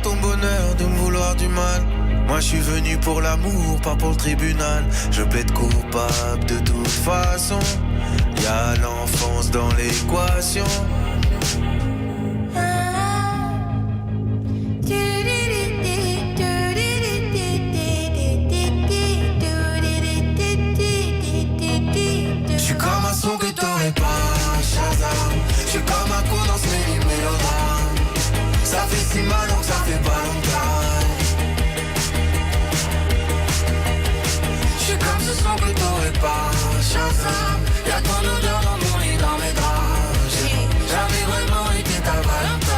ton bonheur de me vouloir du mal. Moi je suis venu pour l'amour, pas pour le tribunal. Je plaide coupable de toute façon. Y'a l'enfance dans l'équation. J'suis comme un son que t'aurais pas, Shazam. J'suis comme un coup dans ce mélodrame. Ça fait si mal donc ça fait pas longtemps. J'suis comme ce son que t'aurais pas, Shazam. Y'a ton odeur dans mon lit, dans mes draps. J'ai jamais vraiment été ta Valentine.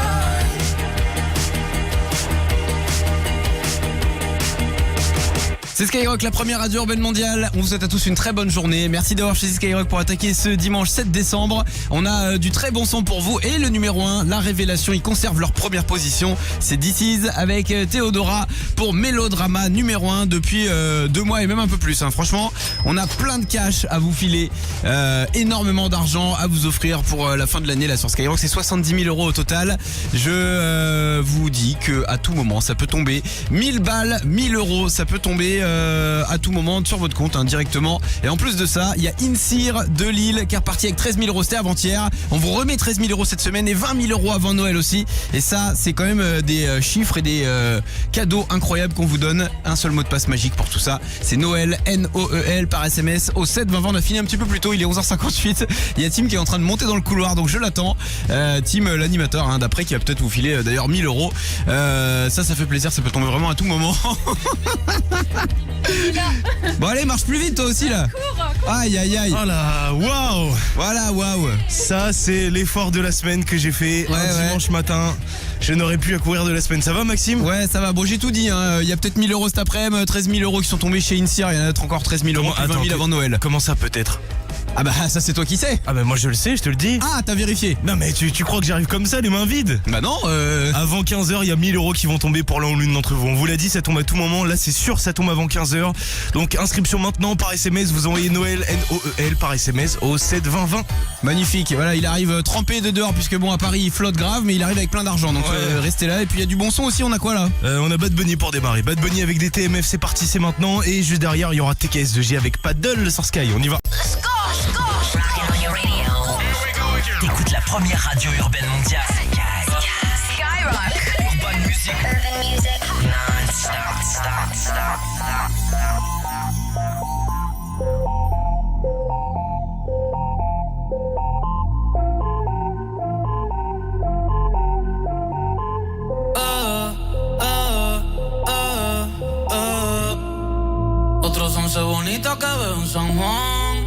C'est Skyrock, la première radio urbaine mondiale. On vous souhaite à tous une très bonne journée. Merci d'avoir choisi Skyrock pour attaquer ce dimanche 7 décembre. On a du très bon son pour vous. Et le numéro 1, la révélation, ils conservent leur première position. C'est This Is avec Théodora pour Mélodrama numéro 1 depuis 2 mois et même un peu plus. Franchement, on a plein de cash à vous filer. Énormément d'argent à vous offrir pour la fin de l'année là sur Skyrock. C'est 70 000 € au total. Je vous dis que à tout moment, ça peut tomber. 1000 balles, 1000 €, ça peut tomber à tout moment sur votre compte directement. Et en plus de ça, il y a Insir de Lille qui est reparti avec 13 000 €, c'était avant-hier. On vous remet 13 000 € cette semaine et 20 000 € avant Noël aussi. Et ça, c'est quand même des chiffres et des cadeaux incroyables qu'on vous donne. Un seul mot de passe magique pour tout ça, c'est Noël, Noël par SMS au 7 20 20. On a fini un petit peu plus tôt, il est 11h58. Il y a Tim qui est en train de monter dans le couloir, donc je l'attends. Tim, l'animateur d'après, qui va peut-être vous filer d'ailleurs 1000 €. Ça fait plaisir, ça peut tomber vraiment à tout moment. Bon allez, marche plus vite toi aussi là. Aïe aïe aïe. Oh là, waouh. Voilà, waouh. Ça c'est l'effort de la semaine que j'ai fait dimanche matin. Je n'aurais plus à courir de la semaine. Ça va Maxime? Ouais, ça va. Bon, j'ai tout dit. Il y a peut-être 1000 € cet après-midi, 13 000 € qui sont tombés chez Insir. Il y en a peut-être encore 13 000 €, plus 20 000 avant Noël. Comment ça peut-être? Ah bah ça c'est toi qui sais. Ah bah moi je le sais, je te le dis. Ah, t'as vérifié? Non mais tu crois que j'arrive comme ça les mains vides? Bah non. Avant 15h il y a 1000 € qui vont tomber pour l'un ou l'une d'entre vous. On vous l'a dit, ça tombe à tout moment. Là c'est sûr, ça tombe avant 15h. Donc inscription maintenant par SMS. Vous envoyez Noël, Noël par SMS au 7 20 20. Magnifique. Voilà, il arrive trempé de dehors puisque bon à Paris il flotte grave, mais il arrive avec plein d'argent. Donc restez là. Et puis il y a du bon son aussi. On a quoi là? On a Bad Bunny pour démarrer. Bad Bunny avec des TMF, c'est parti, c'est maintenant. Et juste derrière il y aura TKS2J avec Paddle sur Sky. On y va. T'écoutes la première radio urbaine mondiale. Skyrock. Urban Music. Non-stop. Otros 11 bonitos que veo en San Juan,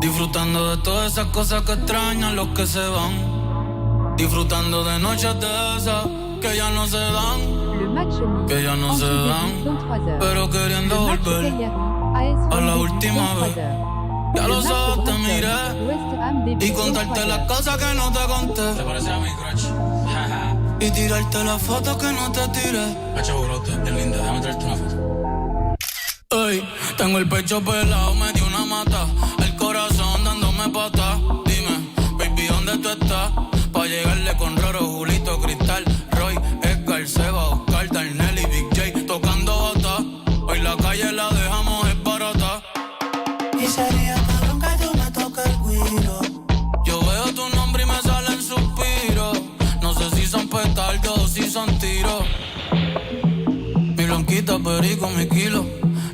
disfrutando de todas esas cosas que extrañan los que se van, disfrutando de noches de esas que ya no se dan, que ya no se dan, pero queriendo volver a la última vez. Ya los ojos te miré y contarte las cosas que no te conté. ¿Te parece a mi crush? Y tirarte las fotos que no te tiré. Hacho brote, bien linda, déjame traerte una foto. Ey, tengo el pecho pelado, me dio una mata. El corazón dándome patas. Dime, baby, ¿dónde tú estás? Pa' llegarle con Roro, Julito, Cristal, Roy, Edgar, Seba, Oscar, Darnell y Big J tocando bata. Hoy la calle la dejamos es barata. Y sería cabrón que tú me toques el guiro. Yo veo tu nombre y me salen suspiros. No sé si son petardos o si son tiros. Mi blanquita, perico, mi kilo.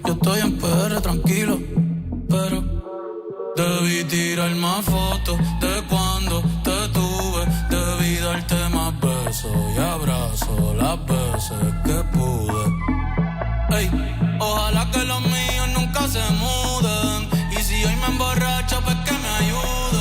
Yo estoy en PR tranquilo, pero debí tirar más fotos de cuando te tuve. Debí darte más besos y abrazos las veces que pude. Ey, ojalá que los míos nunca se muden. Y si hoy me emborracho, pues que me ayuden.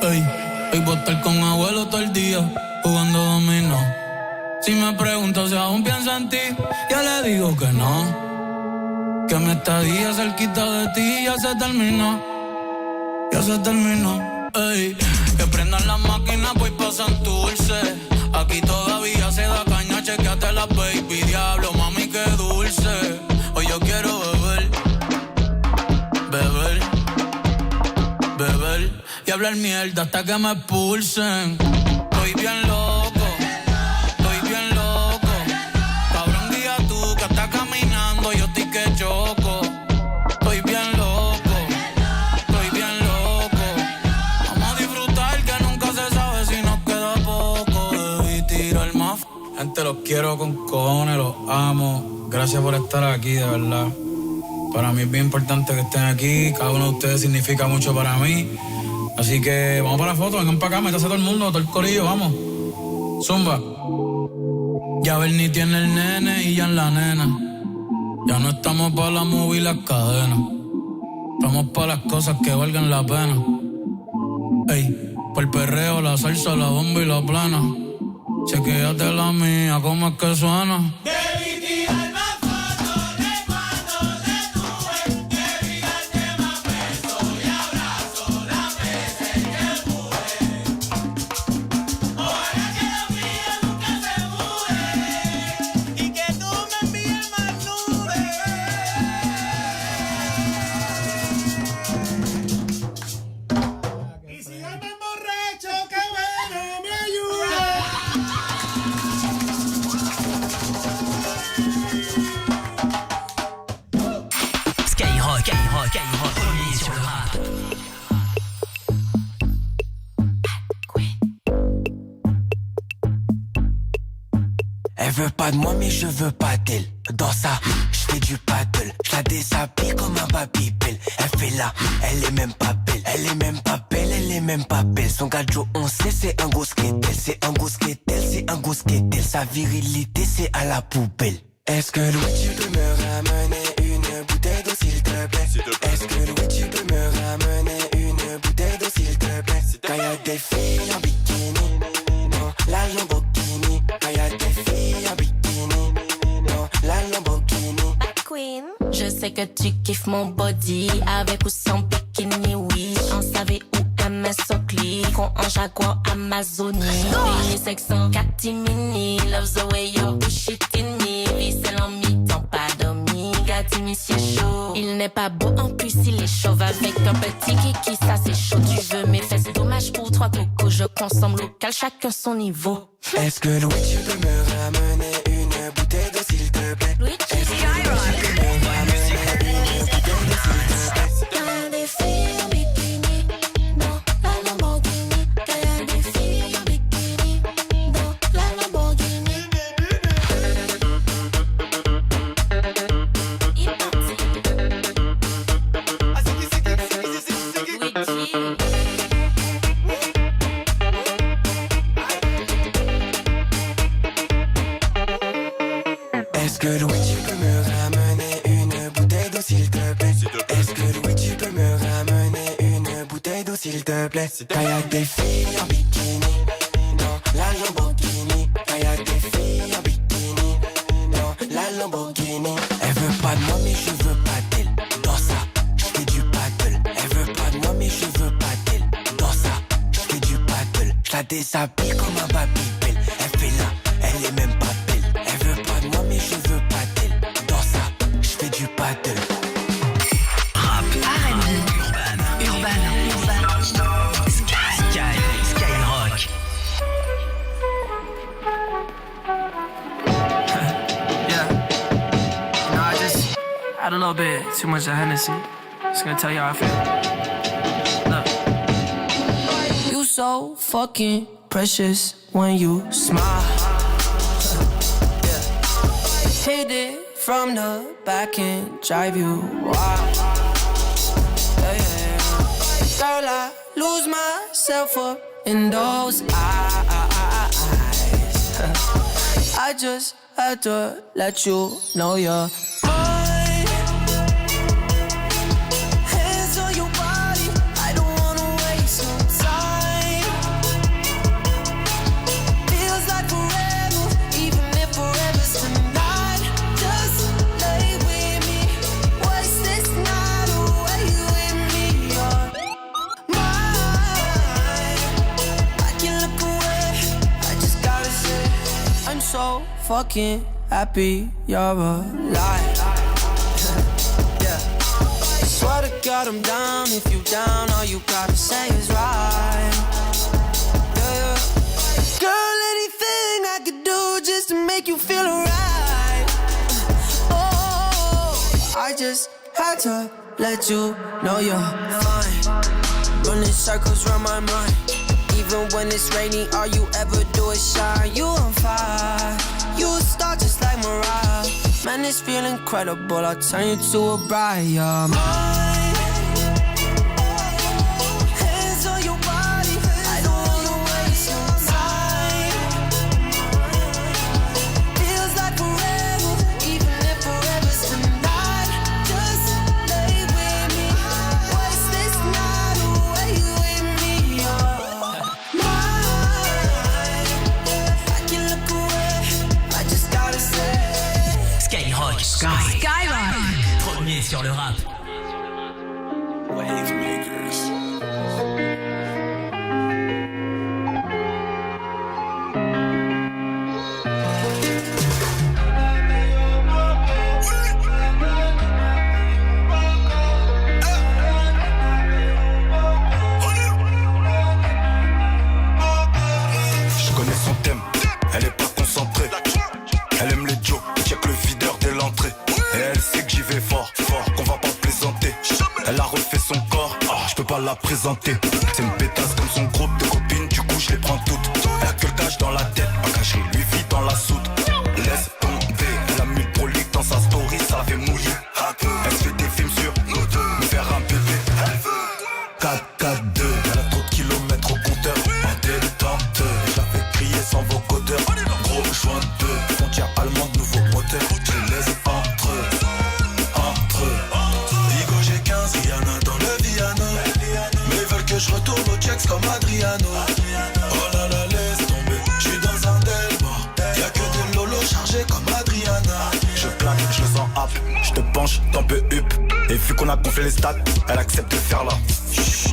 Ey, voy a estar con abuelo todo el día jugando dominó. Si me pregunto si aún pienso en ti, yo le digo que no. Que mi estadía cerquita de ti ya se terminó. Ya se terminó. Ey, que prendan las máquinas, voy pa' Santurce. Aquí todavía se da caña, chequeate la baby. Diablo, mami, qué dulce. Hoy yo quiero beber, beber, beber y hablar mierda hasta que me expulsen. Estoy bien loco, estoy bien loco. Cabrón, diga tú que estás caminando, yo estoy que choco. Estoy bien loco, estoy bien loco. Vamos a disfrutar que nunca se sabe si nos queda poco. Debí tirar más. Gente, los quiero con cojones, los amo. Gracias por estar aquí, de verdad. Para mí es bien importante que estén aquí. Cada uno de ustedes significa mucho para mí. Así que vamos para la foto, vengan para acá, métase todo el mundo, todo el corillo, vamos. Zumba. Ya Bernie tiene el nene y ya en la nena. Ya no estamos para la movie y las cadenas. Estamos para las cosas que valgan la pena. Ey, por el perreo, la salsa, la bomba y la plana. Chequéate la mía, ¿cómo es que suena? Elle veut pas de moi mais je veux pas d'elle. Dans ça, je fais du paddle. Je la déshabille comme un babybel. Elle fait là, elle est même pas belle. Elle est même pas belle, elle est même pas belle. Son gadjo on sait c'est un gros skatel. C'est un gros skatel, c'est un gros skatel. Sa virilité c'est à la poubelle. Est-ce que Louis tu peux me ramener une bouteille d'eau s'il te plaît? Est-ce que Louis tu peux me ramener une bouteille d'eau s'il te plaît? Quand y'a des filles en bikini, non, la Lamborghini. Quand y'a des filles en bikini, non, la Lamborghini. Queen, je sais que tu kiffes mon body, avec ou sans bikini, oui. En savait où MS au clic, on en Jaguar Amazonie. Pays section catimini, loves the way you push it in me. Vicelle en mi-temps, pas dormi, gâti monsieur chaud. Il n'est pas beau, en plus il est chauve, avec un petit kiki, ça c'est chaud. Tu veux mes fesses, dommage pour trois cocos, je consomme local, chacun son niveau. Est-ce que Louis tu peux me ramener une bouteille d'eau s'il te plaît? Est-ce que Louis tu peux me ramener une bouteille d'eau s'il te plaît? Quand des filles en bikini, dans la Lamborghini. Quand y'a des filles en bikini, dans la Lamborghini. Il partit. Est-ce que Louis tu peux me ramener une bouteille d'eau s'il te plaît? Est-ce que Louis tu peux me ramener une bouteille d'eau s'il te plaît? Quand y'a des filles en bikini, non, la Lamborghini. Quand y'a des filles en bikini, non, la Lamborghini. Elle veut pas de moi mais je veux pas d'elle. Dans ça, je fais du paddle. Elle veut pas de moi mais je veux pas d'elle. Dans ça, je fais du paddle. Je la déshabille comme un babybel. Elle fait là, elle est même pas belle. Elle veut pas de moi mais je veux pas d'elle. Dans ça, je fais du paddle. Rap, R&B, Urban, Skyrock. Yeah. You know, I just had a little bit too much of Hennessy. Just gonna tell you how I feel. Look. You so fucking precious when you smile. Yeah. Hit it from the back and drive you wild. Yeah, yeah. Girl, I lose myself up in those eyes. I just had to let you know you're mine. Hands on your body, I don't wanna waste no time. Feels like forever, even if forever's tonight. Just lay with me, waste this night away with me. You're mine. fucking happy you're alive. Yeah. Swear to God I'm down. If you down, all you gotta say is right. Yeah. Girl, anything I could do just to make you feel alright. Oh, I just had to let you know you're fine. Running circles around my mind. Even when it's raining, all you ever do is shine. You on fire, you a star just like Mariah. Man, this feel incredible, I'll turn you to a bride. You're mine. Hands on your body, I don't wanna waste your time. Feels like forever, even if forever's tonight. Just lay with me, waste this night away with me. You're mine. I can look away, I just gotta say. Skyrock. Skyrock. Premier sur le rap. Je connais son thème, elle est pas concentrée. Elle aime les jokes, check le videur dès l'entrée. Et elle sait que j'y vais fort, qu'on va pas plaisanter. Elle a refait son corps, je peux pas la présenter. C'est une pétasse comme son groupe de copines, du coup je les prends toutes. Elle a que le cash dans la tête, pas caché, lui vit dans la soude. Laisse tomber, elle a mis le prolique dans sa story, ça fait mouiller. Elle se fait des films sur nous deux, me faire un bébé. 4-4-2, elle a trop de kilomètres au compteur. En détente, je la fais crier sans vocodeur. Gros joint de frontière allemande, nouveau moteur. Je les laisse entre eux. Digo j'ai 15, Rihanna dans le Viano. Mais ils veulent que je retourne au checks comme Adriano. Oh là là, laisse tomber, je suis dans un Delmore. Y'a que des lolos chargés comme Adriana. Je plaque, je le sens hap, je te penche, t'en peux up. Et vu qu'on a gonflé les stats, elle accepte de faire là.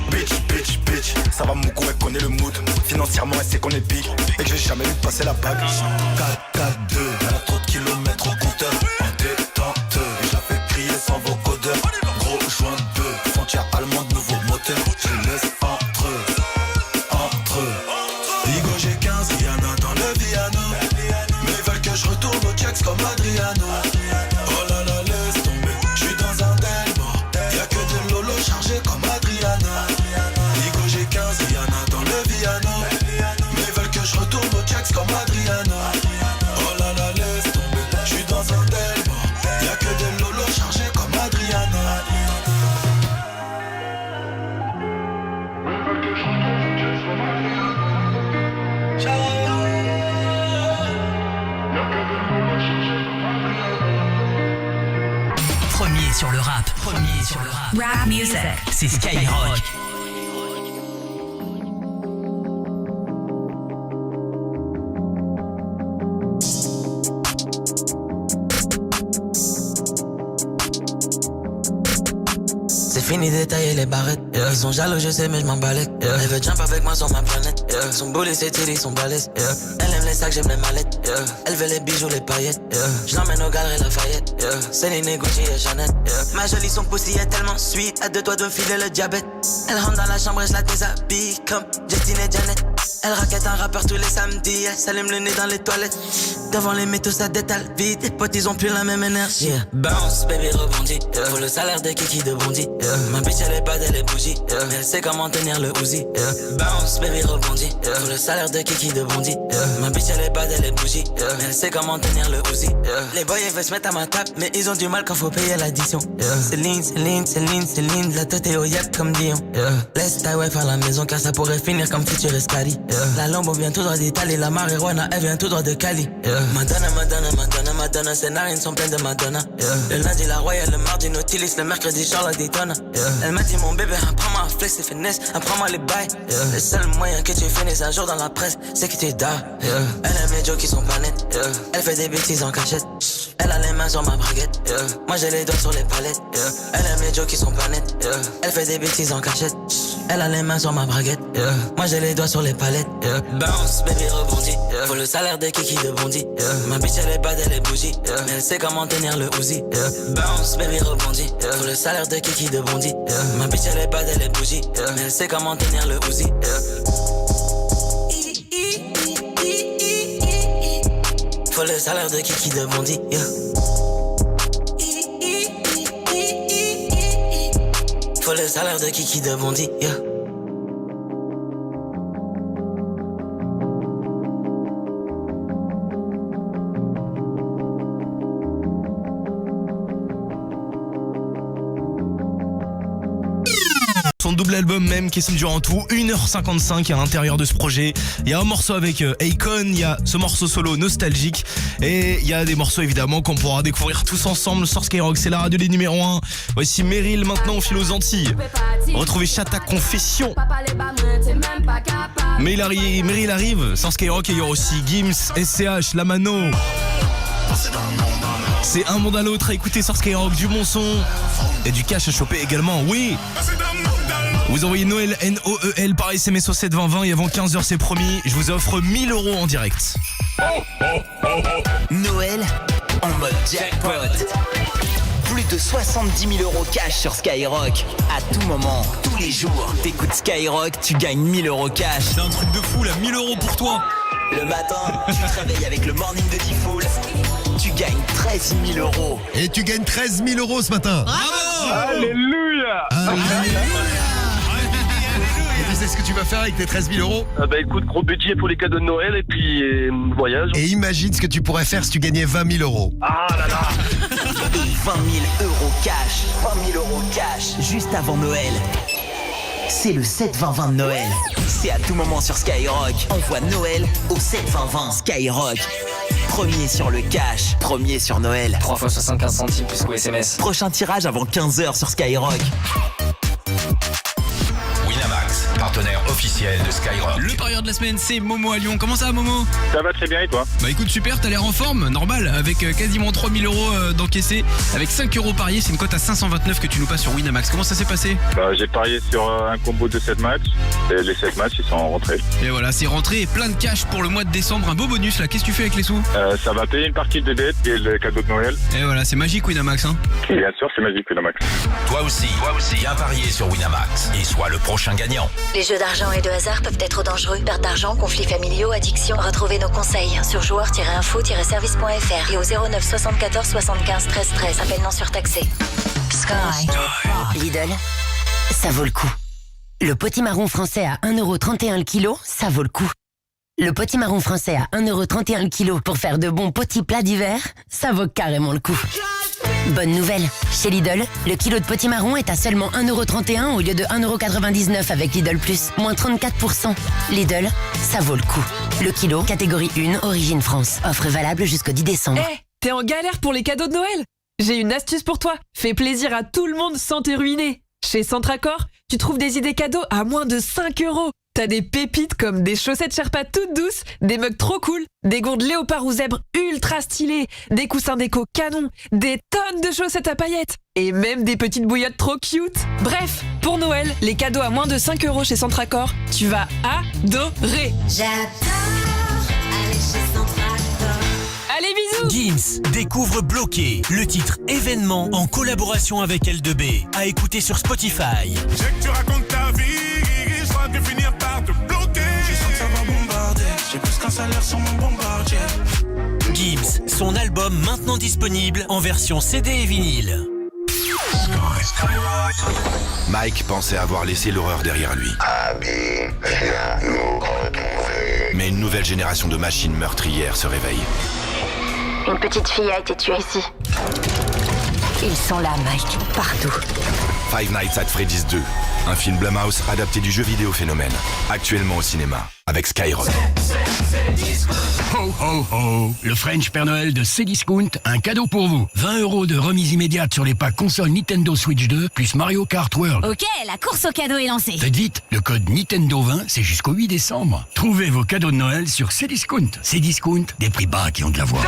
Bitch, ça va mon coup, elle connaît le mood. Financièrement, elle sait qu'on est big et que je vais jamais lui passer la bague. 4-4-2, elle a trop de kilomètres au compteur. En détente, je la fais crier sans vocodeur. Gros joint de frontière allemande, nouveau moteur. Je les laisse entre eux. Digo j'ai 15, Rihanna dans le Viano. Mais ils veulent que je retourne au checks comme Adriano. Oh là là, laisse tomber, je suis dans un Delmore. Y'a que des lolos chargés comme Adriana. Digo j'ai 15, Rihanna dans le Viano. Mais ils veulent que je retourne au checks comme Adriana. Oh là là, laisse tomber, je suis dans un Delmore. Y'a que des lolos chargés comme Adriana. Premier sur le rap. Rap music. C'est Skyrock. C'est fini d'étailler les barrettes. Ils sont jaloux, je sais, mais je m'en balèque. Elle veut jump avec moi sur ma planète. Son bullet, c'est tiré, son balèze. Elle aime les sacs, j'aime les mallettes. Elle veut les bijoux, les paillettes. Je l'emmène au galeries Lafayette. Céline, Gucci et Chanel. Ma jolie, son pussy est tellement sweet. À deux doigts de me filer le diabète. Elle rentre dans la chambre et je la déshabille comme Justine et Janet. Elle raquette un rappeur tous les samedis. Elle s'allume le nez dans les toilettes. Devant les métaux, ça détale vite. Les potes, ils ont plus la même énergie. Bounce, baby, rebondit. Faut le salaire de Kiki de Bondy. Ma bitch, elle est bad, elle est bougie. Elle sait comment tenir le Uzi. Bounce, baby, rebondit. Faut le salaire de Kiki de Bondy. Ma bitch, elle est bad, elle est bougie. Elle sait comment tenir le Uzi. Les boys, ils veulent se mettre à ma table, mais ils ont du mal quand faut payer l'addition. Céline, la tête est au yak comme Dion. Laisse ta wife à la maison car ça pourrait finir comme Future Escali. La Lambo vient tout droit d'Italie, la marijuana elle vient tout droit de Cali. Madonna, ses narines sont pleines de Madonna. Le lundi la Royale, le mardi Nautilus, le mercredi Charlotte Daytona. Elle m'a dit mon bébé, apprends-moi à flex et finesse, apprends-moi les bails. Le seul moyen que tu finisses un jour dans la presse, c'est que tu dors. Elle aime les jokes qui sont pas nets. Elle fait des bêtises en cachette. Elle a les mains sur ma braguette. Moi j'ai les doigts sur les palettes. Elle aime les jokes qui sont pas nets. Elle fait des bêtises en cachette. Elle a les mains sur ma braguette, yeah. Moi j'ai les doigts sur les palettes, yeah. Bounce, baby rebondit, yeah. Faut le salaire de Kiki de Bondy, yeah. Ma bitch elle est bad, elle est bougie, yeah. Mais elle sait comment tenir le Uzi, yeah. Bounce, baby rebondit, yeah. Faut le salaire de Kiki de Bondy, yeah. Ma bitch elle est bad, elle est bougie, yeah. Mais elle sait comment tenir le Uzi, yeah. Faut le salaire de Kiki de Bondy, yeah. Faut le salaire de Kiki de Bondy, yeah. Son double album même qui dure en tout 1h55 à l'intérieur de ce projet. Il y a un morceau avec Akon, il y a ce morceau solo nostalgique et il y a des morceaux évidemment qu'on pourra découvrir tous ensemble sur Skyrock. C'est la radio des numéros 1. Voici Meryl maintenant au fil aux Antilles. Retrouvez Chata Confession. Mais Meryl arrive sur Skyrock et il y aura aussi Gims, SCH, Lamano. C'est un monde à l'autre à écouter sur Skyrock, du bon son et du cash à choper également, oui. Vous envoyez Noël, N-O-E-L par SMS au 72020 et avant 15h c'est promis, je vous offre 1000 € en direct. Noël en mode jackpot. Plus de 70 000 € cash sur Skyrock. À tout moment, tous les jours, t'écoutes Skyrock, tu gagnes 1000 € cash. C'est un truc de fou là, 1000 € pour toi. Le matin, tu te réveilles avec le morning de Diffoul. Tu gagnes 13 000 €. Et tu gagnes 13 000 € ce matin. Bravo. Alléluia. Et tu sais ce que tu vas faire avec tes 13 000 €? Bah écoute, gros budget pour les cadeaux de Noël et puis voyage. Et imagine ce que tu pourrais faire si tu gagnais 20 000 €. Ah là là. Et 20 000 € cash. 20 000 € cash juste avant Noël. C'est le 7-20-20 de Noël. C'est à tout moment sur Skyrock. Envoie Noël au 7-20-20. Skyrock. Premier sur le cash. Premier sur Noël. 3 fois 75 centimes plus qu'au SMS. Prochain tirage avant 15h sur Skyrock. Winamax, partenaire officiel de Skyrock. Le parieur de la semaine, c'est Momo à Lyon. Comment ça va, Momo? Ça va très bien et toi? Bah écoute, super, t'as l'air en forme, normal, avec quasiment 3000 € d'encaissés, avec 5 € pariés, c'est une cote à 529 que tu nous passes sur Winamax. Comment ça s'est passé? Bah j'ai parié sur un combo de 7 matchs et les 7 matchs ils sont rentrés. Et voilà, c'est rentré et plein de cash pour le mois de décembre, un beau bonus là. Qu'est-ce que tu fais avec les sous? Ça va payer une partie de dette et le cadeau de Noël. Et voilà, c'est magique Winamax, hein. Bien sûr, c'est magique Winamax. Toi aussi, viens parier sur Winamax et sois le prochain gagnant. Les jeux d'argent et de hasard peuvent être dangereux. Perte d'argent, conflits familiaux, addiction. Retrouvez nos conseils sur joueurs-info-service.fr et au 09 74 75 13 13. Appel non surtaxé. Sky. Lidl, ça vaut le coup. Le potimarron français à 1,31 € le kilo, ça vaut le coup. Le potimarron français à 1,31 € le kilo pour faire de bons petits plats d'hiver, ça vaut carrément le coup. Bonne nouvelle, chez Lidl, le kilo de potimarron est à seulement 1,31 € au lieu de 1,99 € avec Lidl+, moins 34%. Lidl, ça vaut le coup. Le kilo, catégorie 1, origine France. Offre valable jusqu'au 10 décembre. T'es en galère pour les cadeaux de Noël? J'ai une astuce pour toi. Fais plaisir à tout le monde sans te ruiner. Chez Centracor, tu trouves des idées cadeaux à moins de 5 €. T'as des pépites comme des chaussettes Sherpa toutes douces, des mugs trop cool, des gourdes léopard ou zèbre ultra stylées, des coussins déco canon, des tonnes de chaussettes à paillettes et même des petites bouillottes trop cute. Bref, pour Noël, les cadeaux à moins de 5 € chez Centracor, tu vas adorer. J'adore aller chez Centracor. Allez, bisous! Gims découvre Bloqué, le titre événement en collaboration avec L2B. À écouter sur Spotify. Je sais que tu racontes ta vie, je crois que finir par te bloquer. Je sens que ça va bombarder, j'ai plus qu'un salaire sur mon bombardier. Gims, son album maintenant disponible en version CD et vinyle. Mike pensait avoir laissé l'horreur derrière lui. Mais une nouvelle génération de machines meurtrières se réveille. Une petite fille a été tuée ici. Ils sont là, Mike, partout. Five Nights at Freddy's 2, un film Blumhouse adapté du jeu vidéo Phénomène, actuellement au cinéma, avec Skyrock. Ho ho ho, le French Père Noël de Cdiscount, un cadeau pour vous. 20 € de remise immédiate sur les packs console Nintendo Switch 2 plus Mario Kart World. Ok, la course au cadeau est lancée. Faites vite, le code Nintendo 20, c'est jusqu'au 8 décembre. Trouvez vos cadeaux de Noël sur Cdiscount. Cdiscount, des prix bas qui ont de la voix.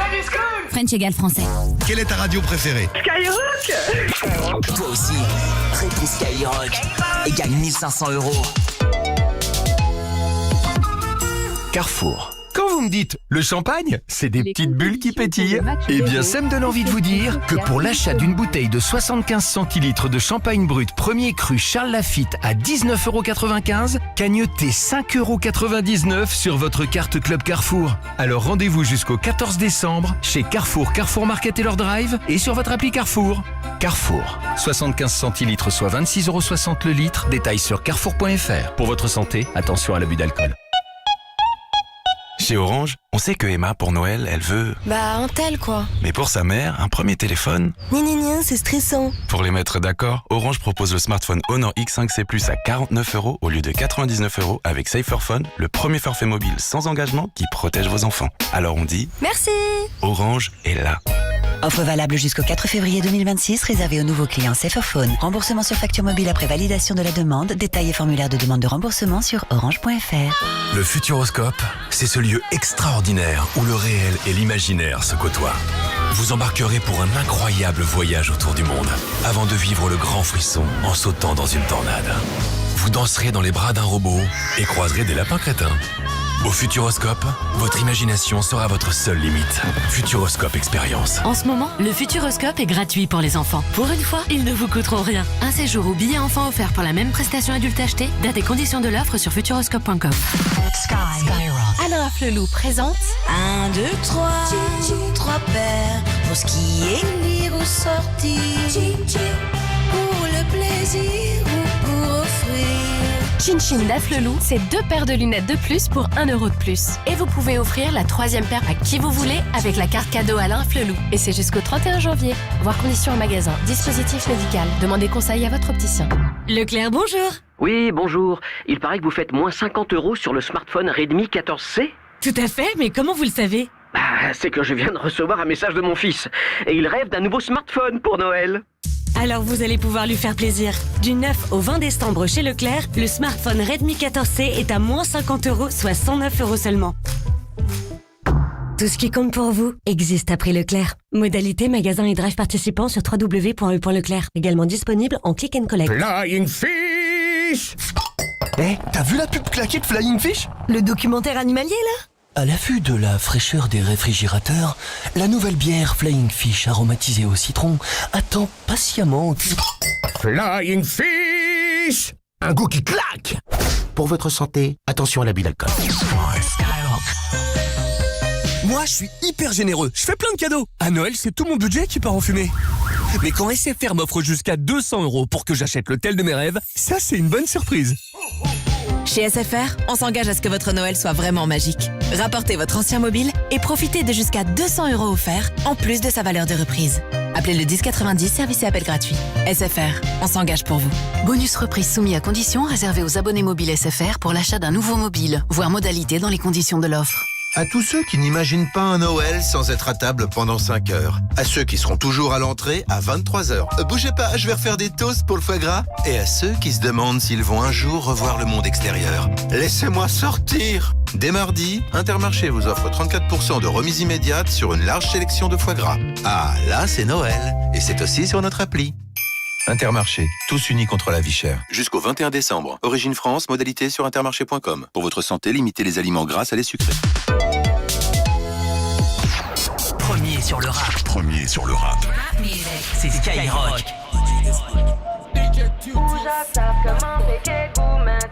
French égale français. Quelle est ta radio préférée? Skyrock! Toi aussi, réponds Skyrock. et gagne 1500 €. Carrefour. Quand vous me dites le champagne, c'est des petites bulles qui pétillent. Eh bien, ça me donne envie de vous dire que pour l'achat d'une bouteille de 75 centilitres de champagne brut premier cru Charles Lafite à 19,95 €, cagnotez 5,99 € sur votre carte Club Carrefour. Alors rendez-vous jusqu'au 14 décembre chez Carrefour, Carrefour Market et leur drive et sur votre appli Carrefour. Carrefour, 75 centilitres soit 26,60 € le litre. Détails sur carrefour.fr. Pour votre santé, attention à l'abus d'alcool. Chez Orange, on sait que Emma, pour Noël, elle veut... Bah, un tel quoi. Mais pour sa mère, un premier téléphone. C'est stressant. Pour les mettre d'accord, Orange propose le smartphone Honor X5C Plus à 49 € au lieu de 99 € avec Saferphone, le premier forfait mobile sans engagement qui protège vos enfants. Alors on dit... Merci. Orange est là. Offre valable jusqu'au 4 février 2026, réservée aux nouveaux clients Saferphone. Remboursement sur facture mobile après validation de la demande. Détails et formulaire de demande de remboursement sur orange.fr. Le Futuroscope, c'est ce lieu extraordinaire où le réel et l'imaginaire se côtoient. Vous embarquerez pour un incroyable voyage autour du monde, avant de vivre le grand frisson en sautant dans une tornade. Vous danserez dans les bras d'un robot et croiserez des lapins crétins. Au Futuroscope, votre imagination sera votre seule limite. Futuroscope Expérience. En ce moment, le Futuroscope est gratuit pour les enfants. Pour une fois, ils ne vous coûteront rien. Un séjour ou billet enfant offert pour la même prestation adulte achetée. Date et conditions de l'offre sur futuroscope.com. Alain Flelou présente 1, 2, 3, 3 paires pour skier, lire ou sortir, pour le plaisir ou pour offrir. Chin Chin d'Afflelou, c'est 2 paires de lunettes de plus pour 1 € de plus. Et vous pouvez offrir la 3e paire à qui vous voulez avec la carte cadeau Alain Flelou. Et c'est jusqu'au 31 janvier. Voir conditions en magasin. Dispositif médical. Demandez conseil à votre opticien. Leclerc, bonjour. Oui, bonjour. Il paraît que vous faites moins 50 € sur le smartphone Redmi 14C. Tout à fait, mais comment vous le savez? C'est que je viens de recevoir un message de mon fils. Et il rêve d'un nouveau smartphone pour Noël. Alors vous allez pouvoir lui faire plaisir. Du 9 au 20 décembre chez Leclerc, le smartphone Redmi 14C est à moins 50 €, soit 109 € seulement. Tout ce qui compte pour vous existe à prix Leclerc. Modalité magasin et drive participants sur www.e.leclerc. Également disponible en click and collect. Flying Fish. T'as vu la pub claquée de Flying Fish? Le documentaire animalier là? À l'affût de la fraîcheur des réfrigérateurs, la nouvelle bière Flying Fish aromatisée au citron attend patiemment. Flying Fish. Un goût qui claque. Pour votre santé, attention à l'abus d'alcool. Moi, je suis hyper généreux. Je fais plein de cadeaux. À Noël, c'est tout mon budget qui part en fumée. Mais quand SFR m'offre jusqu'à 200 € pour que j'achète l'hôtel de mes rêves, ça, c'est une bonne surprise. Chez SFR, on s'engage à ce que votre Noël soit vraiment magique. Rapportez votre ancien mobile et profitez de jusqu'à 200 € offerts, en plus de sa valeur de reprise. Appelez le 1090, service et appel gratuit. SFR, on s'engage pour vous. Bonus reprise soumis à conditions réservé aux abonnés mobiles SFR pour l'achat d'un nouveau mobile. Voir modalité dans les conditions de l'offre. À tous ceux qui n'imaginent pas un Noël sans être à table pendant 5 heures. À ceux qui seront toujours à l'entrée à 23 heures. Bougez pas, je vais refaire des toasts pour le foie gras. Et à ceux qui se demandent s'ils vont un jour revoir le monde extérieur. Laissez-moi sortir. Dès mardi, Intermarché vous offre 34% de remise immédiate sur une large sélection de foie gras. Ah, là c'est Noël. Et c'est aussi sur notre appli. Intermarché, tous unis contre la vie chère. Jusqu'au 21 décembre. Origine France, modalité sur intermarché.com. Pour votre santé, limitez les aliments gras à les sucrés. Premier sur le rap. Premier sur le rap. C'est Skyrock.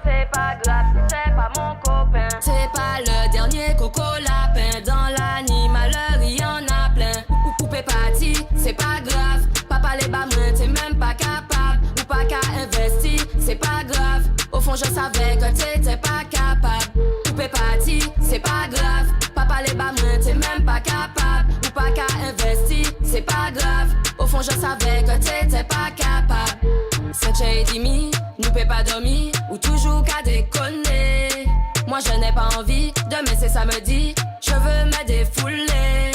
C'est pas grave, c'est pas mon copain. C'est pas le dernier coco lapin. Dans l'animaleur, il y en a plein. Ou poupée partie, c'est pas grave. Papa les bas moins, t'es même pas capable. Ou pas qu'à investir, c'est pas grave. Au fond, je savais que t'étais pas capable. Poupée partie, c'est pas grave. Papa les bas moins, t'es même pas capable. Ou pas qu'à investir, c'est pas grave. Au fond, je savais que t'étais pas capable. C'est J.D.Me, nous peut pas dormir. Ou toujours qu'à déconner. Moi je n'ai pas envie, demain c'est samedi. Je veux me défouler.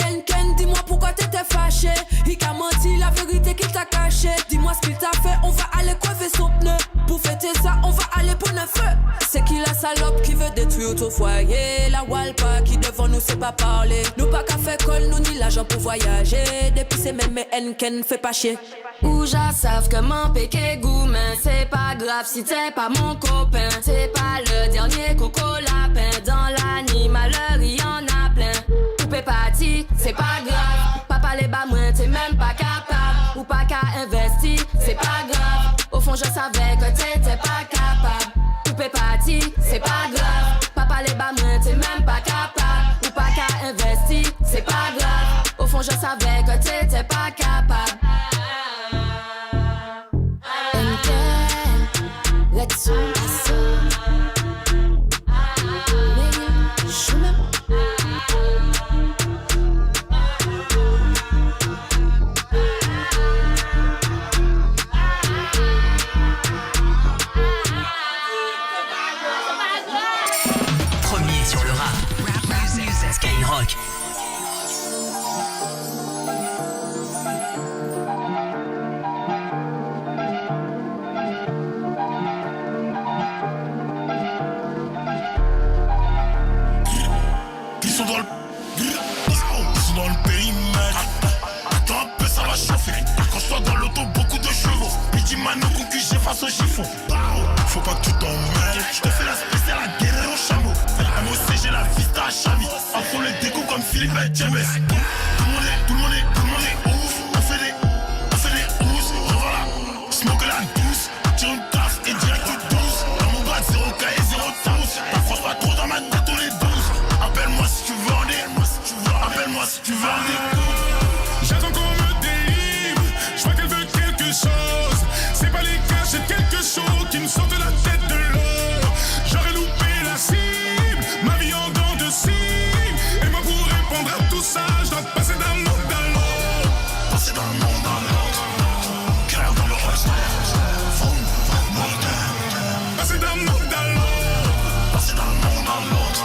Enken, dis-moi pourquoi t'étais fâché. Il t'a menti, la vérité qu'il t'a caché. Dis-moi ce qu'il t'a fait, on va aller coiffer son pneu. Pour fêter ça, on va aller pour 9 à feu. C'est qui la salope qui veut détruire ton foyer? La Walpa qui devant nous sait pas parler. Nous pas qu'à faire colle, nous ni l'argent pour voyager. Depuis c'est même Henken fait pas chier. Ouja savent comment péquer gourmand. C'est pas grave si t'es pas mon copain. C'est pas le dernier coco lapin. Dans l'animaleur y en a plein. Poupée parti, c'est pas grave. Papa les bas moins, t'es même pas capable. Ou pas qu'à investir, c'est pas grave. Au fond je savais que t'étais pas capable. Poupée parti, c'est pas grave. Papa les bas moins, t'es même pas capable. Ou pas qu'à investir, c'est pas grave. Au fond je savais que t'étais pas capable. Let's go. Premier sur le rap. Skyrock. Ils sont dans le périmètre. Attends un peu, ça va chauffer. Accroche-toi dans l'auto, beaucoup de chevaux. Pidi Mano, concu, j'ai face au chiffon. Faut pas que tu t'emmêles. Je te fais la spéciale à guérir au chameau. MOC, j'ai la vista à Chavi. Afro les décos comme Philippe et James. Tout le monde est ouf. On fait des housses. Revoilà, smoke la douce. Tire une taf et direct du 12. Dans mon bras, 0K et 0 tous. T'approches pas trop dans ma tête, on les 12. Appelle-moi si tu veux en dire. Appelle-moi si tu veux en dire. J'attends qu'on me délivre. Je vois qu'elle veut quelque chose. C'est pas les gars, j'ai quelque chose qui me sort de la tête de l'eau. J'aurais loupé la cible, ma vie en dents de cible. Et moi pour répondre à tout ça, je dois passer d'un monde à l'autre. Passer d'un monde à l'autre. Cœur dans le reste. Passer d'un monde à l'autre. Passer d'un monde à l'autre.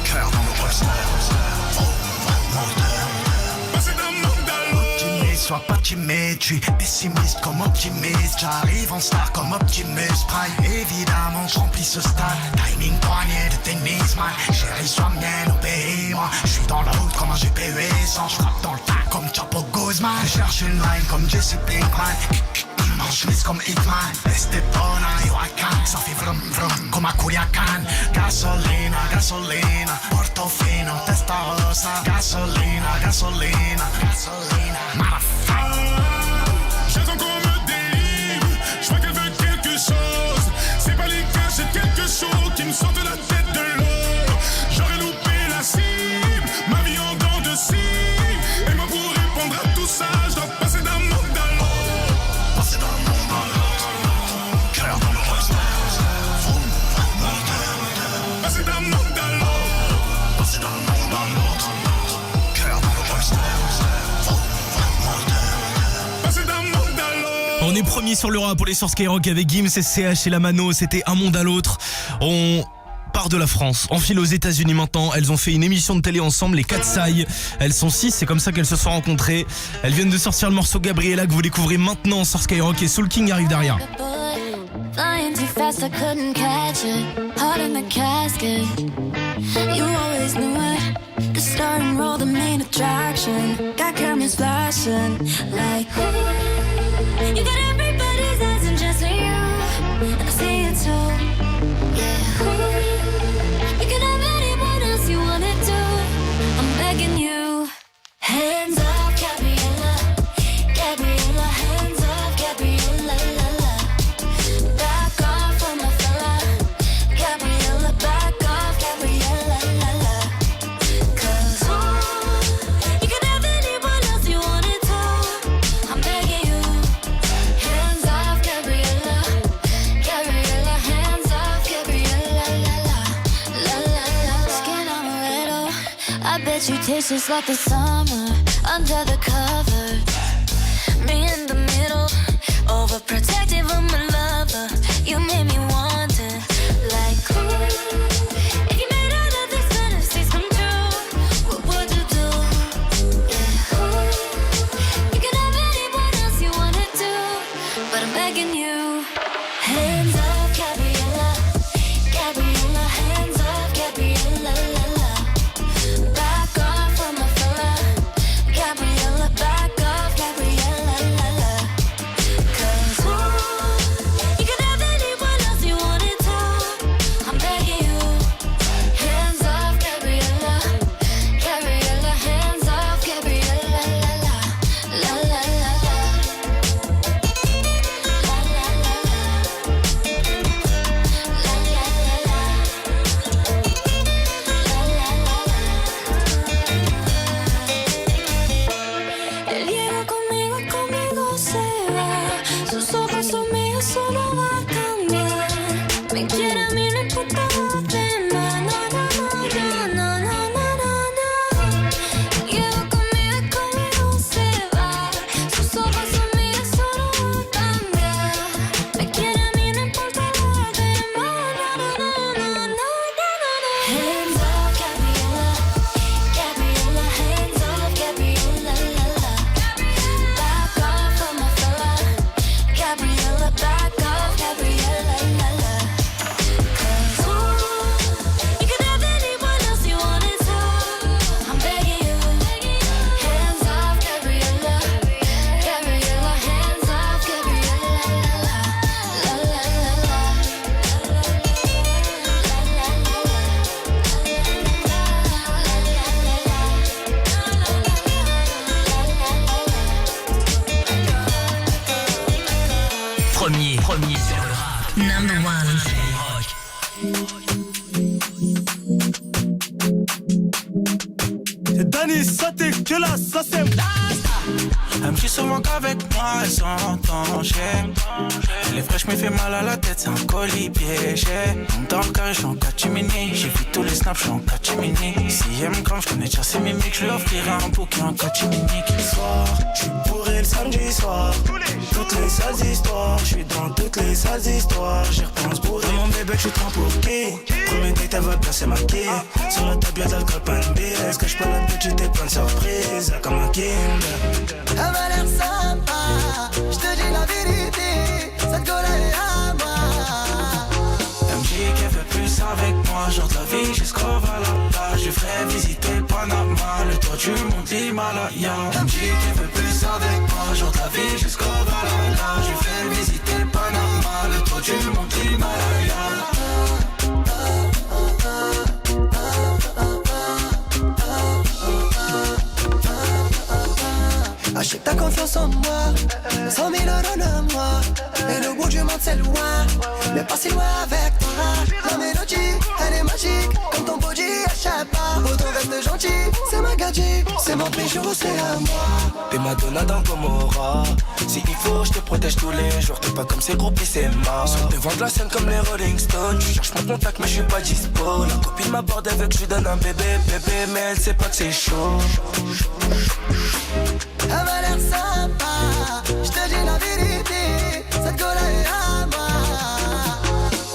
Cœur dans le reste. Passer d'un monde à l'autre. Optimiste, sois pas timide, je suis pessimiste comme optimiste. J'arrive en star comme Optimus Prime. Évidemment, je remplis ce stade. Timing poignet de tennis, man. Chérie, sois mienne, obéis-moi. Je suis dans la route comme un GPU sans. Je frappe dans le tas comme Chapo Guzman. Je cherche une line comme Jesse Pinkman. Chemise comme Hitman, Estepona et Wakan. Ça fait vrum vrum comme à Culiacan. Gasolina, gasolina, Portofino, Testarossa. Gasolina, gasolina, gasolina, motherfucker. J'attends qu'on me délivre. Je vois qu'elle veut quelque chose. C'est pas les gars, j'ai quelque chose qui me sort de la tête de l'eau. J'aurais loupé la cible, ma vie en dents de cible. Et moi pour répondre à tout ça, je dois passer d'un monde à l'autre. Passer d'un monde à l'autre. Cœur dans le reste. Passer d'un monde à l'autre. Passer d'un monde à l'autre. Cœur dans le reste. Passer d'un monde à l'autre. On est premier sur le rap pour les sur Skyrock avec Gims et CH et la Mano. C'était un monde à l'autre. On part de la France, on file aux États-Unis maintenant. Elles ont fait une émission de télé ensemble, les Katseye. Elles sont 6, c'est comme ça qu'elles se sont rencontrées. Elles viennent de sortir le morceau Gabriella que vous découvrez maintenant sur Skyrock et Soul King arrive derrière. Flying too fast, I couldn't catch it. Heart in the casket. You always knew it. The star and roll, the main attraction. Got cameras flashing like ooh. You got everybody's eyes and just you. And I see it too. Yeah. Ooh. You can have anyone else you wanna do. I'm begging you. Hands up, Gabriella. Gabriella, hands up, Gabriella. La, la. Back off on my fella. Gabriella, back off, Gabriella. La, la. 'Cause you can have anyone else you wanna do. I'm begging you. Hands off, Gabriella. Gabriella, hands off, Gabriella. La, la. La, la, la. Skin on a riddle. I bet you taste just like the summer under the cover. Me in the middle, overprotective of my lover. You made me want it, like ooh. If you made all of these fantasies come true, what would you do? Yeah, ooh. You can have anyone else you wanna do, but I'm begging you. Hands up, Gabriella. Yanis, ça t'es que là, ça c'est. Elle me dit souvent qu'avec moi elle s'entend, j'aime. Elle est fraîche, me fait mal à la tête, c'est un colis piégé. Dans le carré, j'suis en catimini. J'ai vu tous les snaps, j'suis en catimini. Si elle me crame, j'connais déjà ses mimiques. J'lui offrirai un bouquet en catimini. Soir, j'suis bourré le samedi soir. Toutes les sales histoires, j'suis dans toutes les sales histoires. J'y repense bourré. Mon bébé, tu te prends pour qui? Premier date, elle va bien se maquiller. Sur la table, y'a d'alcool, pas une BS. Cache pas la petite et plein de surprises. Comme un Kinder. Elle m'a l'air sympa, je te dis la vérité, cette gueule est à moi. Elle me dit qu'elle veut plus avec moi, genre de la vie jusqu'au Valhalla. Je ferai visiter Panama, le toit du mont Himalaya. Elle me dit qu'elle veut plus avec moi, genre de la vie jusqu'au Valhalla. Je ferai visiter Panama, le toit du mont Himalaya. Achète ta confiance en moi, 100 000 euros de moi. Et le bout du monde c'est loin, mais pas si loin avec toi. La mélodie, elle est magique, comme ton body, échappe pas. Autant reste gentil, c'est ma gadget, c'est mon bijou, c'est à moi. T'es Madonna dans Gomorrah. Si il faut, je te protège tous les jours. T'es pas comme ces groupies, c'est mort. Sur devant de la scène comme les Rolling Stones. Tu cherches mon contact, mais je suis pas dispo. La copine m'aborde avec, je lui donne un bébé, mais elle sait pas que c'est chaud. Elle m'a l'air sympa, je te dis la vérité, cette gueule est à moi.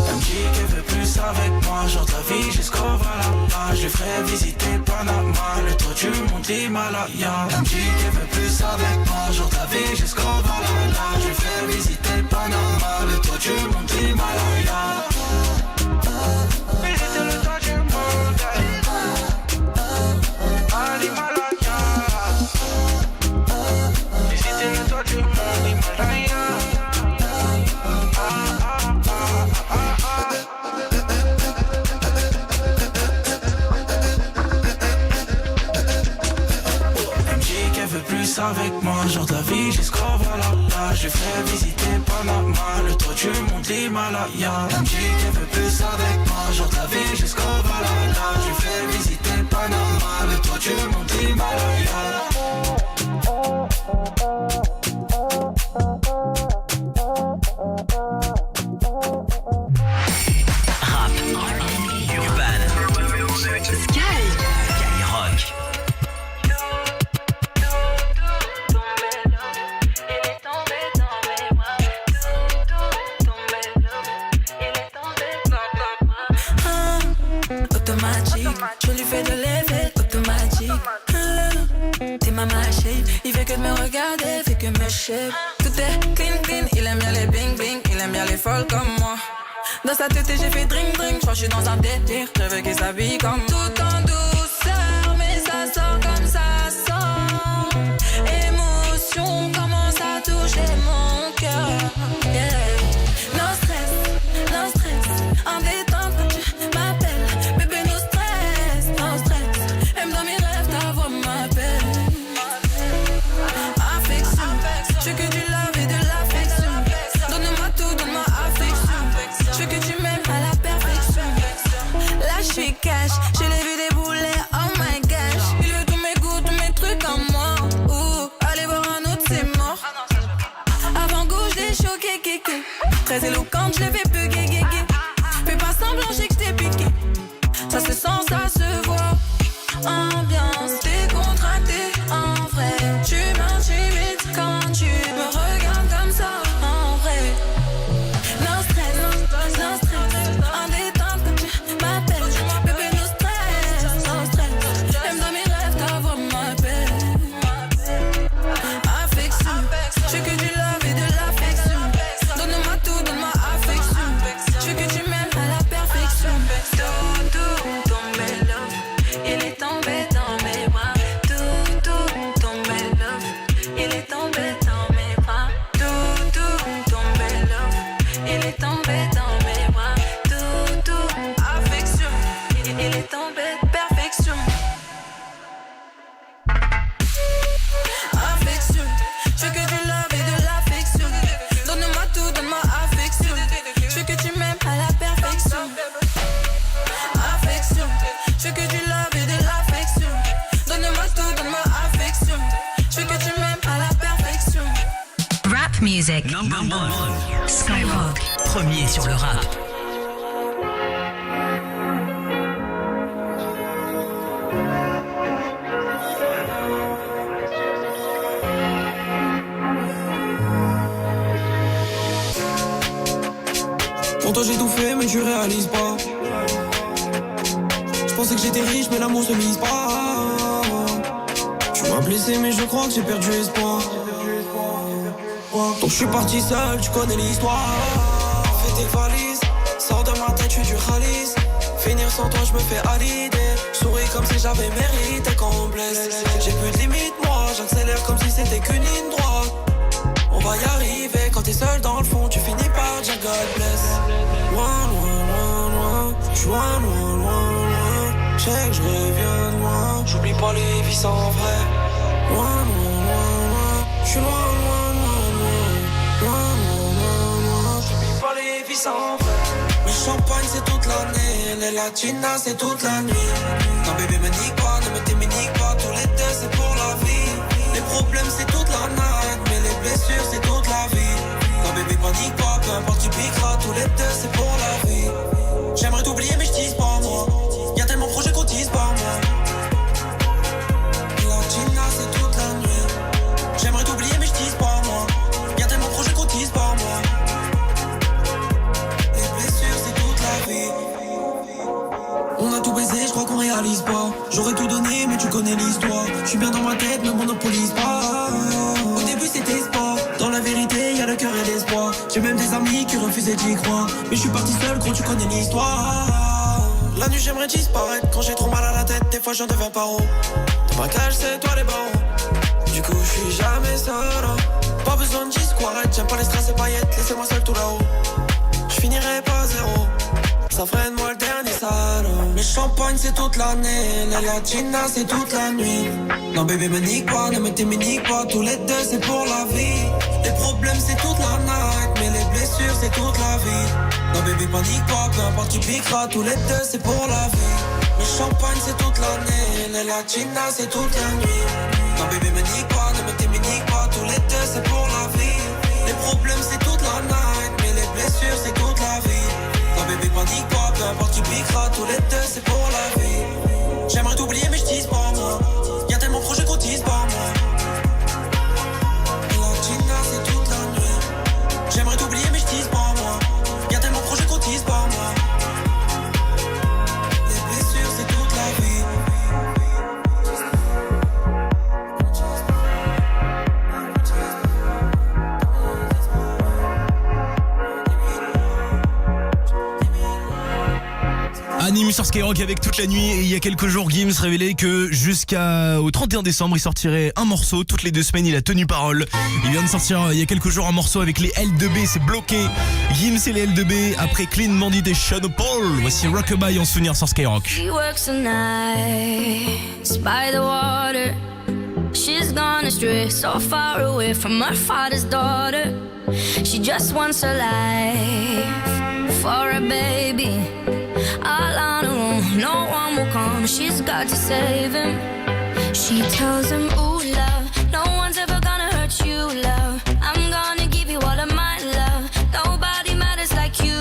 Elle me dit qu'elle veut plus avec moi, genre de la vie jusqu'au Valhalla. Je ferai visiter Panama, le toit du mont Himalaya. Elle me dit qu'elle veut plus avec moi, genre de la vie jusqu'au Valhalla. Je ferai visiter Panama, le toit du mont Himalaya. Visiter le toit du monde à l'Himalaya. Avec moi, genre de la vie jusqu'au Valhalla. Je ferai visiter Panama, le toit du mont Himalaya. Elle me dit qu'elle veut plus avec moi, genre de la vie jusqu'au Valhalla. Je ferai visiter Panama, le toit du mont Himalaya. Rap, Urban, Skyrock. Je lui fais de l'effet automatique. T'es ma machine, il fait que de me regarder, fait que me shape. Tout est clean, clean, il aime bien les bling bling, il aime bien les folles comme moi. Dans sa tête j'ai fait drink drink, je suis dans un délire, je veux qu'il s'habille comme moi. Tout en douceur, mais ça sort comme ça sort. Émotion commence à toucher mon cœur. Yeah. No stress, en détente quand tu m'appelles. Bébé, no stress. Aime dans mes rêves, ta voix m'appelle. Affection, je veux que tu love et de l'affection. Donne-moi tout, donne-moi affection. Je veux que tu m'aimes à la perfection. Là, je suis cash, je l'ai vu débouler, oh my gosh. Il veut tous mes goûts, tous mes trucs en moi. Allez voir un autre, c'est mort. Avant gauche, des choqués, kéké. Très éloquente, je l'ai fait plus, gay. Fais pas ça. Music. Number 1. Skyrock. Premier sur le rap. Pour toi j'ai tout fait mais tu réalises pas. Je pensais que j'étais riche mais l'amour se mise pas. Tu m'as blessé mais je crois que j'ai perdu espoir. Donc je suis parti seul, tu connais l'histoire. Fais tes valises, sors de ma tête, je suis du Khalis. Finir sans toi je me fais à l'idée. Souris comme si j'avais mérité qu'on me blesse. J'ai plus de limite moi, j'accélère comme si c'était qu'une ligne droite. On va y arriver, quand t'es seul dans le fond, tu finis par dire God bless. Loin, loin, loin, loin, j'suis loin, loin, loin, loin. J'sais que j'reviens de loin, j'oublie pas les vies sans vrai. Loin, loin, loin, loin, j'suis loin, loin, loin, loin. Loin, loin, loin, loin, j'oublie pas les vies sans vrai. Le champagne c'est toute l'année, les latinas c'est toute la nuit. Non bébé me nique pas, ne me t'éminique pas, tous les deux c'est pour la vie. Les problèmes c'est toute la night, mais les blessures c'est toute la vie. Non bébé panique pas, peu importe tu piqueras, tous les deux c'est pour la vie. J'aimerais t'oublier mais j'tise pas moi, y'a tellement de projets qu'on tise pas moi. Latina c'est toute la nuit. J'aimerais t'oublier mais j'tise pas moi, y'a tellement de projets qu'on tise pas moi. Les blessures c'est toute la vie. On a tout baisé, je crois qu'on réalise pas. J'aurais tout donné mais tu connais l'histoire. Je suis bien dans ma tête, me monopolise pas. Au début c'était sport, dans la vérité y'a le cœur et l'espoir. J'ai même des amis qui refusaient d'y croire. Mais je suis parti seul, gros tu connais l'histoire. La nuit j'aimerais disparaître, quand j'ai trop mal à la tête, des fois j'en deviens paro. Dans ma cage c'est toi les barreaux. Du coup je suis jamais seul. Pas besoin de disquarette, j'aime pas les strass et paillettes. Laissez-moi seul tout là-haut, je finirai pas zéro. Ça freine moi le dernier sale. Le champagne c'est toute l'année, les latinas c'est toute la nuit. Non bébé me nique pas, ne me t'éminique pas, tous les deux c'est pour la vie. Les problèmes c'est toute la night, mais les blessures c'est toute la vie. Non bébé panique pas, peu importe tu piqueras, tous les deux c'est pour la vie. Le champagne c'est toute l'année, les latinas c'est toute la nuit. Non bébé me nique pas, ne me t'éminique pas, tous les deux c'est pour la vie. Les problèmes c'est toute la night, mais les blessures c'est toute la vie. Non bébé panique pas, peu importe tu piqueras, tous les deux c'est pour la vie. J'aimerais t'oublier mais j'tise pas moi, y'a tellement de projets qu'on tise pas moi. Latina c'est toute la nuit. J'aimerais t'oublier mais j'tise pas moi, y'a tellement de projets qu'on tise pas moi. Les blessures c'est toute la vie. Anime sur Skyrock avec toute la nuit. Et il y a quelques jours, Gims révélait que jusqu'au 31 décembre, il sortirait un morceau. Toutes les 2 semaines, il a tenu parole. Il vient de sortir il y a quelques jours un morceau avec les L2B. C'est bloqué. Gims et les L2B après Clean Bandit et Shadow Paul. Voici Rockabye en souvenir sur Skyrock. She works the nights by the water. She's gone astray, so far away from her father's daughter. She just wants her life for a baby. All on her own, no one will come. She's got to save him. She tells him, ooh, love, no one's ever gonna hurt you, love. I'm gonna give you all of my love. Nobody matters like you.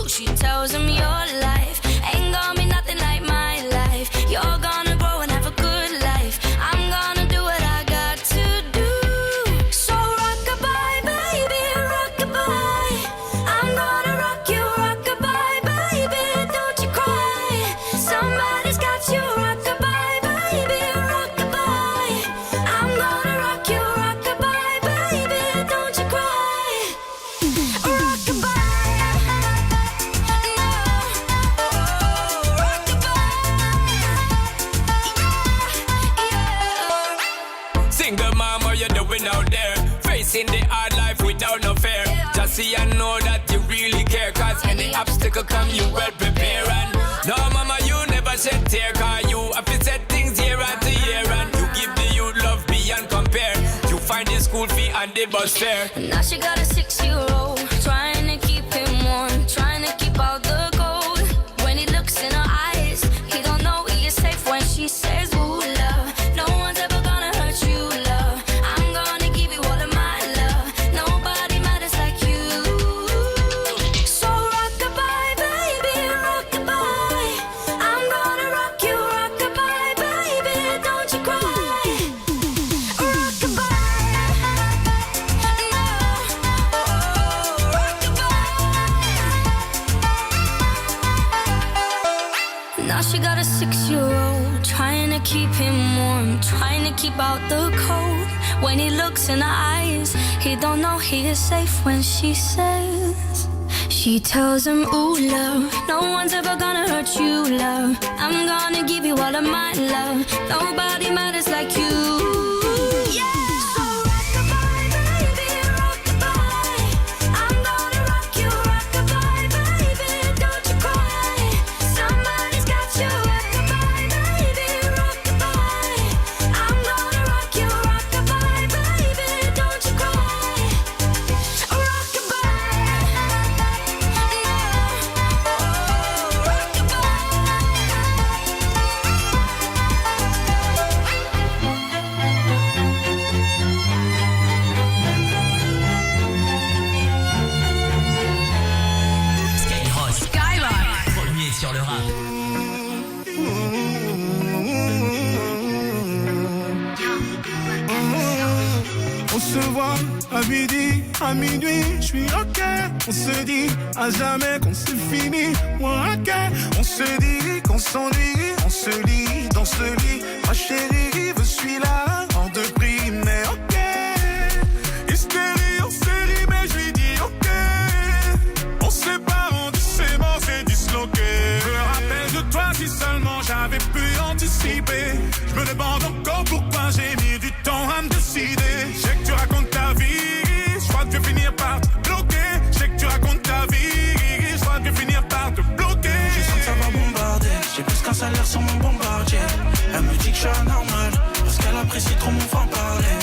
She tells him, your life ain't gonna be nothing like my life. You're gonna grow and have a good life. I'm gonna do what I got to do. So rock-a-bye, baby, rock-a-bye. I'm gonna rock you, rock-a-bye, baby, don't you cry. Somebody's got you, rock-a-bye, baby, rock-a-bye. I'm gonna rock you, rock-a-bye, baby, don't you cry. Rock-a-bye. Single mom, what you doing out there? Facing the hard life without no fear. Just see and know that you really care. Cause any obstacle come, you well prepare. And no mama, you never shed tear. Cause you have to set things year after year. And you give the youth love beyond compare. You find the school fee and the bus fare. Now she got a 6-year-old, trying to keep him warm, trying to keep out the cold. When he looks in her eyes, he don't know he is safe when she says, ooh, love, no one's ever gonna hurt you, love. I'm gonna give you all of my love. No Now she got a 6-year-old, trying to keep him warm, trying to keep out the cold. When he looks in her eyes, he don't know he is safe when she says. She tells him, ooh, love, no one's ever gonna hurt you, love. I'm gonna give you all of my love. Nobody matters like you. On se voit à midi, à minuit, je suis ok. On se dit à jamais qu'on c'est fini, moi ok. On se dit qu'on s'ennuie, on se lit dans ce lit. Ma chérie, je suis là, en deux prix, mais ok. Hystérie en série, mais je lui dis ok. On se sépare, on dit c'est mort, c'est disloqué. Je me rappelle de toi si seulement j'avais pu anticiper. Je me demande encore pourquoi j'ai mis du temps à me décider. Je sais que tu racontes ta vie, je crois que je vais finir par te bloquer. Je sais que tu racontes ta vie, je crois que je vais finir par te bloquer. Je sens que ça va bombarder, j'ai plus qu'un salaire sur mon bombardier. Elle me dit que je suis anormal, parce qu'elle apprécie trop mon franc-parler.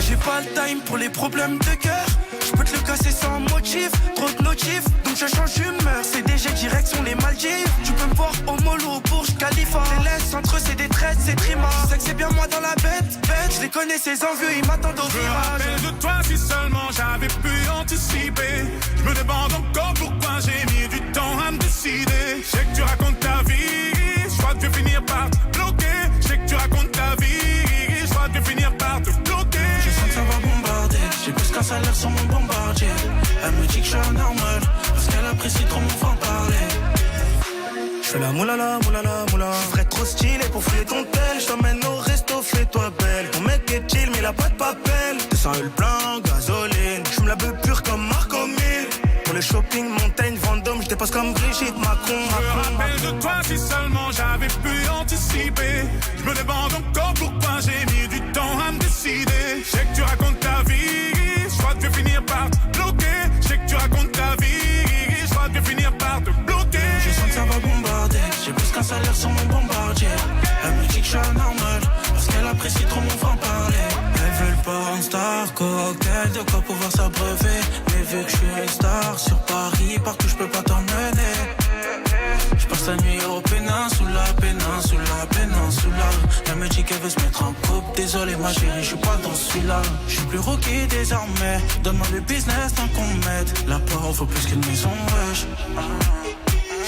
J'ai pas le time pour les problèmes de cœur. Je peux te le casser sans motif, trop de notifs, donc je change d'humeur. CDG direction les Maldives. Tu peux me voir au mollo au Burj Khalifa. Les laisse entre eux c'est des traites, c'est trima. Je sais que c'est bien moi dans la bête. Je les connais ces envieux, ils m'attendent au virage. Je me rappelle de toi si seulement j'avais pu anticiper. Je me demande encore pourquoi j'ai mis du temps à me décider. Je sais que tu racontes ta vie, je crois que je vais finir par te bloquer. Je sais que tu racontes ta vie, je crois que je vais finir par te bloquer. Je sens que ça va bombarder, j'ai plus qu'un salaire sur mon bombardier. Elle me dit que je suis anormal, parce qu'elle apprécie trop mon franc-parler. Je fais la moulala, moulala, moula. Je ferais trop stylé pour fouiller ton tel. Je t'emmène au resto, fais-toi belle. Ton mec est chill, mais il a pas de papel. 200 le plein, gasoline. Je me la veux pure comme Marco 1000. Pour le shopping, montagne, Vendôme, je dépasse comme Brigitte Macron. Je me rappelle de toi si seulement j'avais pu anticiper. Je me demande encore pourquoi j'ai mis du temps à me décider. Je sais que tu racontes ta vie, je crois que je vais finir par te bloquer. Je sais que tu racontes ta vie, je crois que je vais finir par te bloquer. Je sens que ça va bombarder, j'ai plus qu'un salaire sur mon bombardier. Elle me dit que je suis anormal, parce qu'elle apprécie trop mon franc-parler. Elles veulent pas un star, cocktail, de quoi pouvoir s'abreuver. Mais vu que je suis une star sur Paris, partout je peux pas t'emmener. Je passe la nuit au péninsula, péninsula, péninsula. Elle me dit qu'elle veut se mettre en couple. Désolé ma chérie, je suis pas dans celui-là. Je suis plus rookie désormais. Donne-moi le business tant qu'on m'aide. La porte vaut plus qu'une maison, wesh.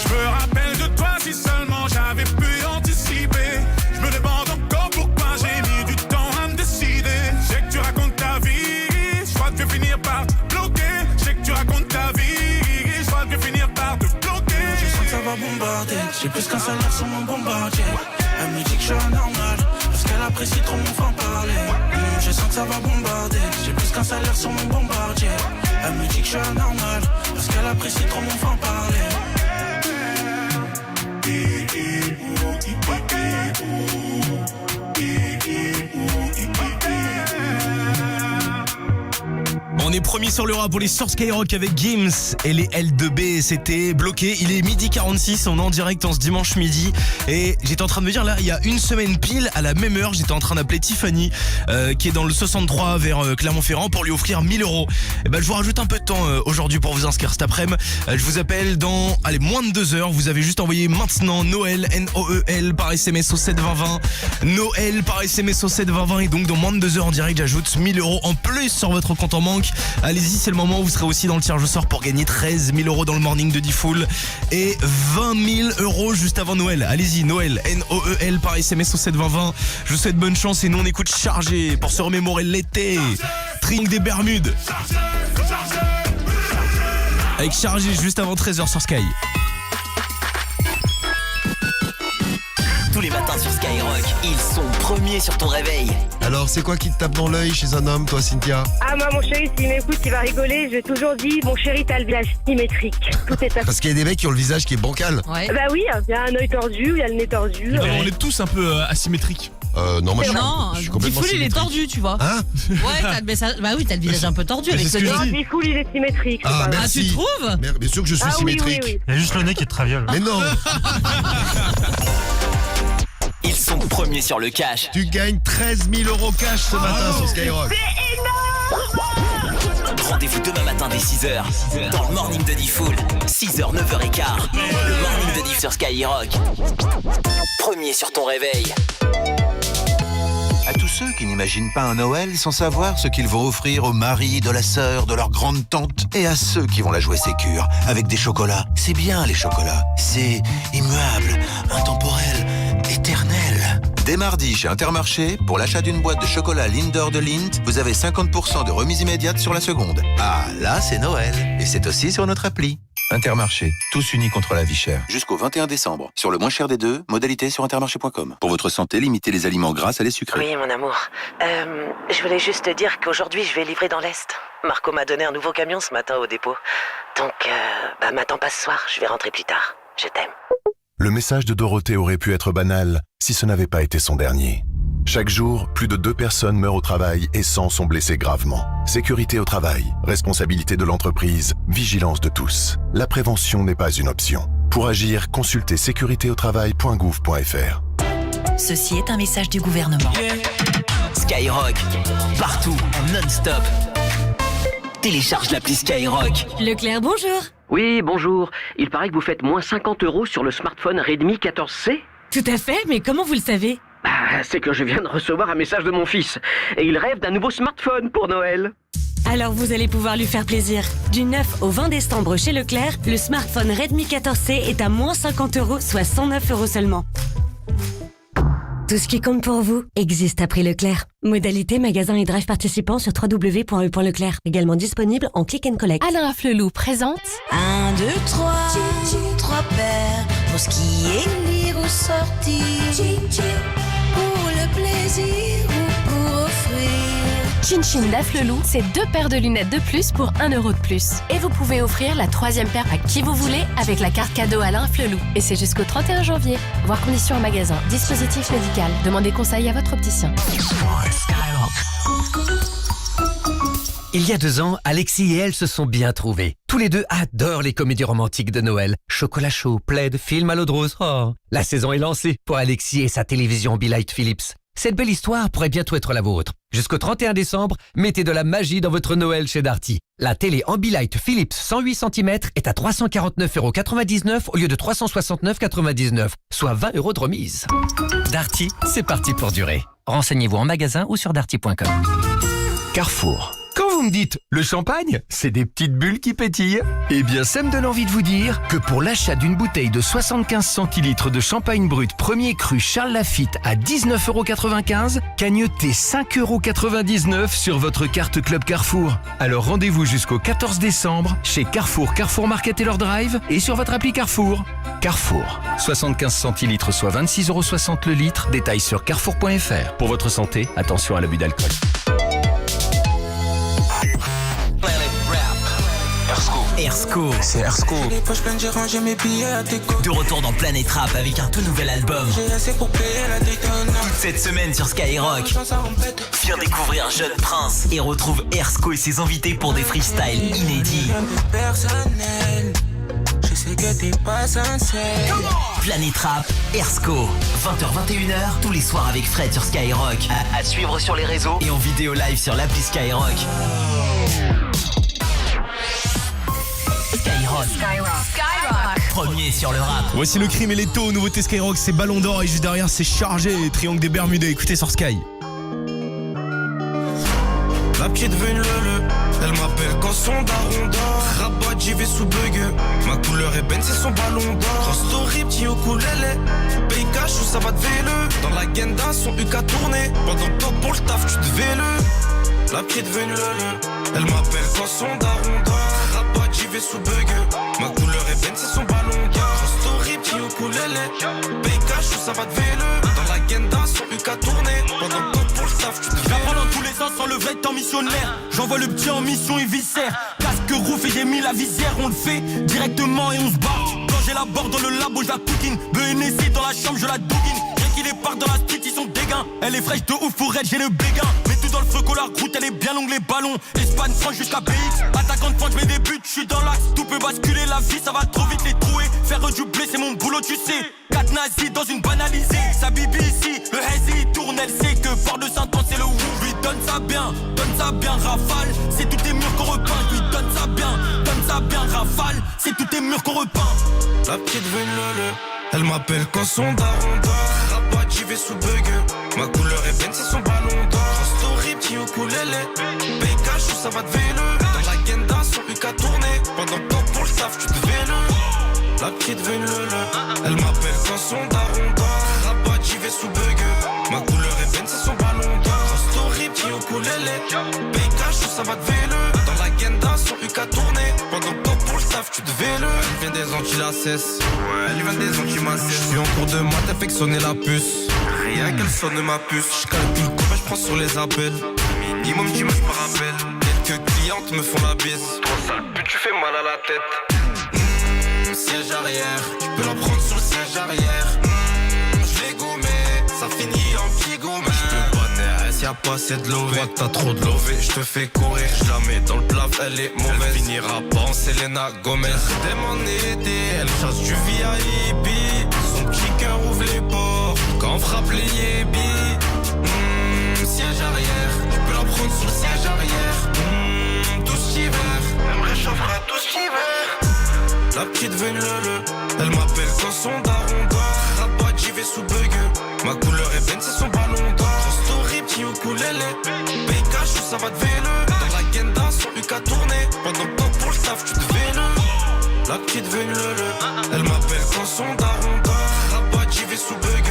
Je me rappelle de toi si seulement j'avais pu anticiper. Je me demande encore pourquoi j'ai mis du temps à me décider. Je sais que tu racontes ta vie, je crois que je vais finir par te bloquer. Je sais que tu racontes ta vie, je crois que je vais finir par te bloquer. Je sens que ça va bombarder, j'ai plus qu'un salaire sur mon bombardier. Elle me dit que je suis anormal, parce qu'elle apprécie trop mon franc-parler. Je sens que ça va bombarder, j'ai plus qu'un salaire sur mon bombardier. Elle me dit que je suis anormal, parce qu'elle apprécie trop mon franc-parler. On est promis sur le rap pour les sur Skyrock avec Gims et les L2B. C'était bloqué. Il est 12h46. On est en direct en ce dimanche midi. Et j'étais en train de me dire là, il y a une semaine pile à la même heure, j'étais en train d'appeler Tiffany qui est dans le 63 vers Clermont-Ferrand pour lui offrir 1000 €. Et ben je vous rajoute un peu de temps aujourd'hui pour vous inscrire cet après-midi. Je vous appelle dans moins de 2 heures. Vous avez juste envoyé maintenant Noël Noel par SMS au 72020. Noël par SMS au 72020 et donc dans moins de 2 heures en direct, j'ajoute 1000 € en plus sur votre compte en banque. Allez-y, c'est le moment où vous serez aussi dans le tirage au sort pour gagner 13 000 € dans le morning de D-Full et 20 000 € juste avant Noël. Allez-y, Noël, Noel par SMS au 72020. Je vous souhaite bonne chance et nous on écoute Chargé pour se remémorer l'été. Triangle des Bermudes. Avec Chargé juste avant 13h sur Sky. matin sur Skyrock. Ils sont premiers sur ton réveil. Alors, c'est quoi qui te tape dans l'œil chez un homme, toi, Cynthia? Ah, moi, mon chéri, s'il m'écoute, il va rigoler. J'ai toujours dit, mon chéri, t'as le visage symétrique. Tout est à Parce qu'il y a des mecs qui ont le visage qui est bancal. Ouais. Bah oui, il y a un œil tordu, il y a le nez tordu. On est tous un peu asymétriques. Non, moi Non, je suis complètement Diffoul, il est symétrique. tordu, tu vois. Hein? Ouais, bah oui, t'as le visage un peu tordu avec ce Non, Diffoul, il est symétrique. c'est Ah, pas vrai. merci. tu trouves? Merde, bien sûr que je suis Ah oui, symétrique. oui, oui. Il y a juste le nez qui est traviole. Mais non. Ils sont premiers sur le cash. Tu gagnes 13 000 € cash ce matin sur Skyrock. Rendez-vous demain matin dès 6h dans le morning de Diffoul. 6h, 9h15. Le morning de Diff sur Skyrock. Premier sur ton réveil. À tous ceux qui n'imaginent pas un Noël sans savoir ce qu'ils vont offrir au mari, de la sœur, de leur grande tante, et à ceux qui vont la jouer sécure avec des chocolats. C'est bien les chocolats, c'est immuable, intemporel, éternel. Dès mardi chez Intermarché, pour l'achat d'une boîte de chocolat Lindor de Lindt, vous avez 50% de remise immédiate sur la seconde. Ah, là c'est Noël, et c'est aussi sur notre appli. Intermarché, tous unis contre la vie chère. Jusqu'au 21 décembre. Sur le moins cher des deux, modalité sur intermarché.com. Pour votre santé, limitez les aliments gras à les sucrés. Oui, mon amour. Je voulais juste te dire qu'aujourd'hui, je vais livrer dans l'Est. Marco m'a donné un nouveau camion ce matin au dépôt. Donc, m'attends pas ce soir, je vais rentrer plus tard. Je t'aime. Le message de Dorothée aurait pu être banal si ce n'avait pas été son dernier. Chaque jour, plus de 2 personnes meurent au travail et 100 sont blessées gravement. Sécurité au travail, responsabilité de l'entreprise, vigilance de tous. La prévention n'est pas une option. Pour agir, consultez sécuritéautravail.gouv.fr. Ceci est un message du gouvernement. Skyrock, partout, en non-stop. Télécharge l'appli Skyrock. Leclerc, bonjour. Oui, bonjour. Il paraît que vous faites moins 50 € sur le smartphone Redmi 14C. Tout à fait, mais comment vous le savez? C'est que je viens de recevoir un message de mon fils. Et il rêve d'un nouveau smartphone pour Noël. Alors vous allez pouvoir lui faire plaisir. Du 9 au 20 décembre chez Leclerc, le smartphone Redmi 14C est à moins 50 €, soit 109 € seulement. Tout ce qui compte pour vous existe à prix Leclerc. Modalité magasin et drive participants sur www.e.leclerc. Également disponible en click and collect. Alain Flelou présente 1, 2, 3, 3 paires pour skier, lire ou sortir, pour le plaisir ou pour offrir. Chin Chin d'Afflelou, c'est 2 paires de lunettes de plus pour 1 € de plus. Et vous pouvez offrir la 3e paire à qui vous voulez avec la carte cadeau Alain Flelou. Et c'est jusqu'au 31 janvier. Voir conditions en magasin. Dispositif médical. Demandez conseil à votre opticien. Il y a 2 ans, Alexis et elle se sont bien trouvés. Tous les deux adorent les comédies romantiques de Noël. Chocolat chaud, plaid, film à l'eau de rose. Oh, la saison est lancée pour Alexis et sa télévision Ambilight Philips. Cette belle histoire pourrait bientôt être la vôtre. Jusqu'au 31 décembre, mettez de la magie dans votre Noël chez Darty. La télé Ambilight Philips 108 cm est à 349,99 € au lieu de 369,99 €, soit 20 € de remise. Darty, c'est parti pour durer. Renseignez-vous en magasin ou sur darty.com. Carrefour. Quand vous me dites le champagne, c'est des petites bulles qui pétillent. Eh bien, ça me donne envie de vous dire que pour l'achat d'une bouteille de 75 centilitres de champagne brut premier cru Charles Lafite à 19,95 €, cagnotez 5,99 € sur votre carte Club Carrefour. Alors rendez-vous jusqu'au 14 décembre chez Carrefour, Carrefour Market et leur drive et sur votre appli Carrefour. Carrefour, 75 centilitres soit 26,60 € le litre, détail sur carrefour.fr. Pour votre santé, attention à l'abus d'alcool. Ersko. C'est Ersko. Les poches pleines, j'ai rangé mes billets à tes côtés. De retour dans Planète Rap avec un tout nouvel album. J'ai assez pour payer la détonne. Toute cette semaine sur Skyrock. Viens découvrir Jeune Prince et retrouve Ersko et ses invités pour des freestyles inédits. Personnel. Je sais que t'es pas sincère. Planète Rap, Ersko. 20h-21h, tous les soirs avec Fred sur Skyrock. À suivre sur les réseaux et en vidéo live sur l'appli Skyrock. Skyrock. Premier sur le rap. Voici le crime et les taux. Nouveauté Skyrock, c'est Ballon d'Or et juste derrière c'est Chargé, Triangle des Bermudés. Écoutez sur Sky. La petite veut une lele, elle m'appelle quand son daron dort. Rabat, j'y vais sous bug. Ma couleur est Ben, c'est son ballon d'or. Cross story, petit ukulélé. Paye cash ou ça va te véle. Dans la genda, son UK a tourné. Pendant que toi pour le taf, tu te véle. La petite veut une lele, elle m'appelle quand son daron dort. Rabat, j'y vais sous bug. Ma couleur est Ben, c'est son ballon d'or. Cross story, petit ukulélé. Bécache ou ça va te vélo. Dans la Genda, son UK a tourné. Pendant que pour le taf, tu te j'apprends dans tous les sens sans le vrai temps missionnaire. J'envoie le petit en mission, il viscère. Casque rouf et j'ai mis la visière. On le fait directement et on se barre. Quand j'ai la barre dans le labo, je la poutine. BNC dans la chambre, je la douguine. Rien qu'il est part dans la street, ils sont dégains. Elle est fraîche de ouf, pour elle, j'ai le béguin. Mets tout dans le feu, couleur route, elle est bien longue, les ballons. Espagne, France jusqu'à BX. Attaquant de pointe, je mets des buts, je suis dans l'axe. Tout peut basculer, la vie, ça va trop vite, les trouer. Faire du blé, c'est mon boulot, tu sais. 4 nazis dans une banalisée. Sa bibi ici, le hazy, il tourne, elle sait que Fort de Saint-Anne, c'est le wou. Lui donne ça bien, rafale. C'est tous tes murs qu'on repeint. Lui donne ça bien, rafale. C'est tous tes murs qu'on repeint. La petite veut une lele. Elle m'appelle quand son daron dort. Rabat, j'y vais sous bug. Ma couleur est benne, c'est son ballon d'or. Story, petit ukulélé. Bécache ou ça va te vélo. Dans la Genda, son UK a tourné. Pendant que pour le taf, tu te vélo. La petite veut une lele. Elle m'appelle quand son daron dort. Rabat, j'y vais sous bug. Ma couleur est benne, c'est son ballon d'or. Story, petit ukulélé. Bécache ou ça va te vélo. Dans la Genda, son UK a tourné. Pendant que pour le taf, tu te vélo. Elle vient des Antilles, la cesse. Elle vient des Antilles, ma cesse. Je suis en cours de maths, elle fait que sonner la puce. Rien qu'elle sonne ma puce. Je calcule combien je prends sur les appels. Minimum 10 matchs par appel. Quelques clientes me font la bise. Toi sale pute, tu fais mal à la tête. Siège arrière, tu peux la prendre sur le siège arrière. Je l'ai gommé, ça finit en petit gommé. Je peux pas nerf, s'il y a pas assez de lové. Toi t'as trop de lové, je te fais courir. Je la mets dans le plat, elle est mauvaise. Elle finira pas en Selena Gomez. Elle m'en aider, elle chasse du VIP. Son petit cœur ouvre les portes quand on frappe les yébis. Siège arrière, tu peux la prendre sur le siège arrière. Tout cet hiver, elle me réchauffera tout cet hiver. La petite veut une lele. Elle m'appelle quand son daron dort. Rabat, j'y vais sous bug. Ma couleur est benne, c'est son ballon d'or. Story, petit ukulélé. Bécache ou ça va te vélo. Dans la Genda, son UK a tourné. Pendant que pour le taf, tu te vélo. La petite veut une lele. Elle m'appelle quand son daron dort. Rabat, j'y vais sous bug.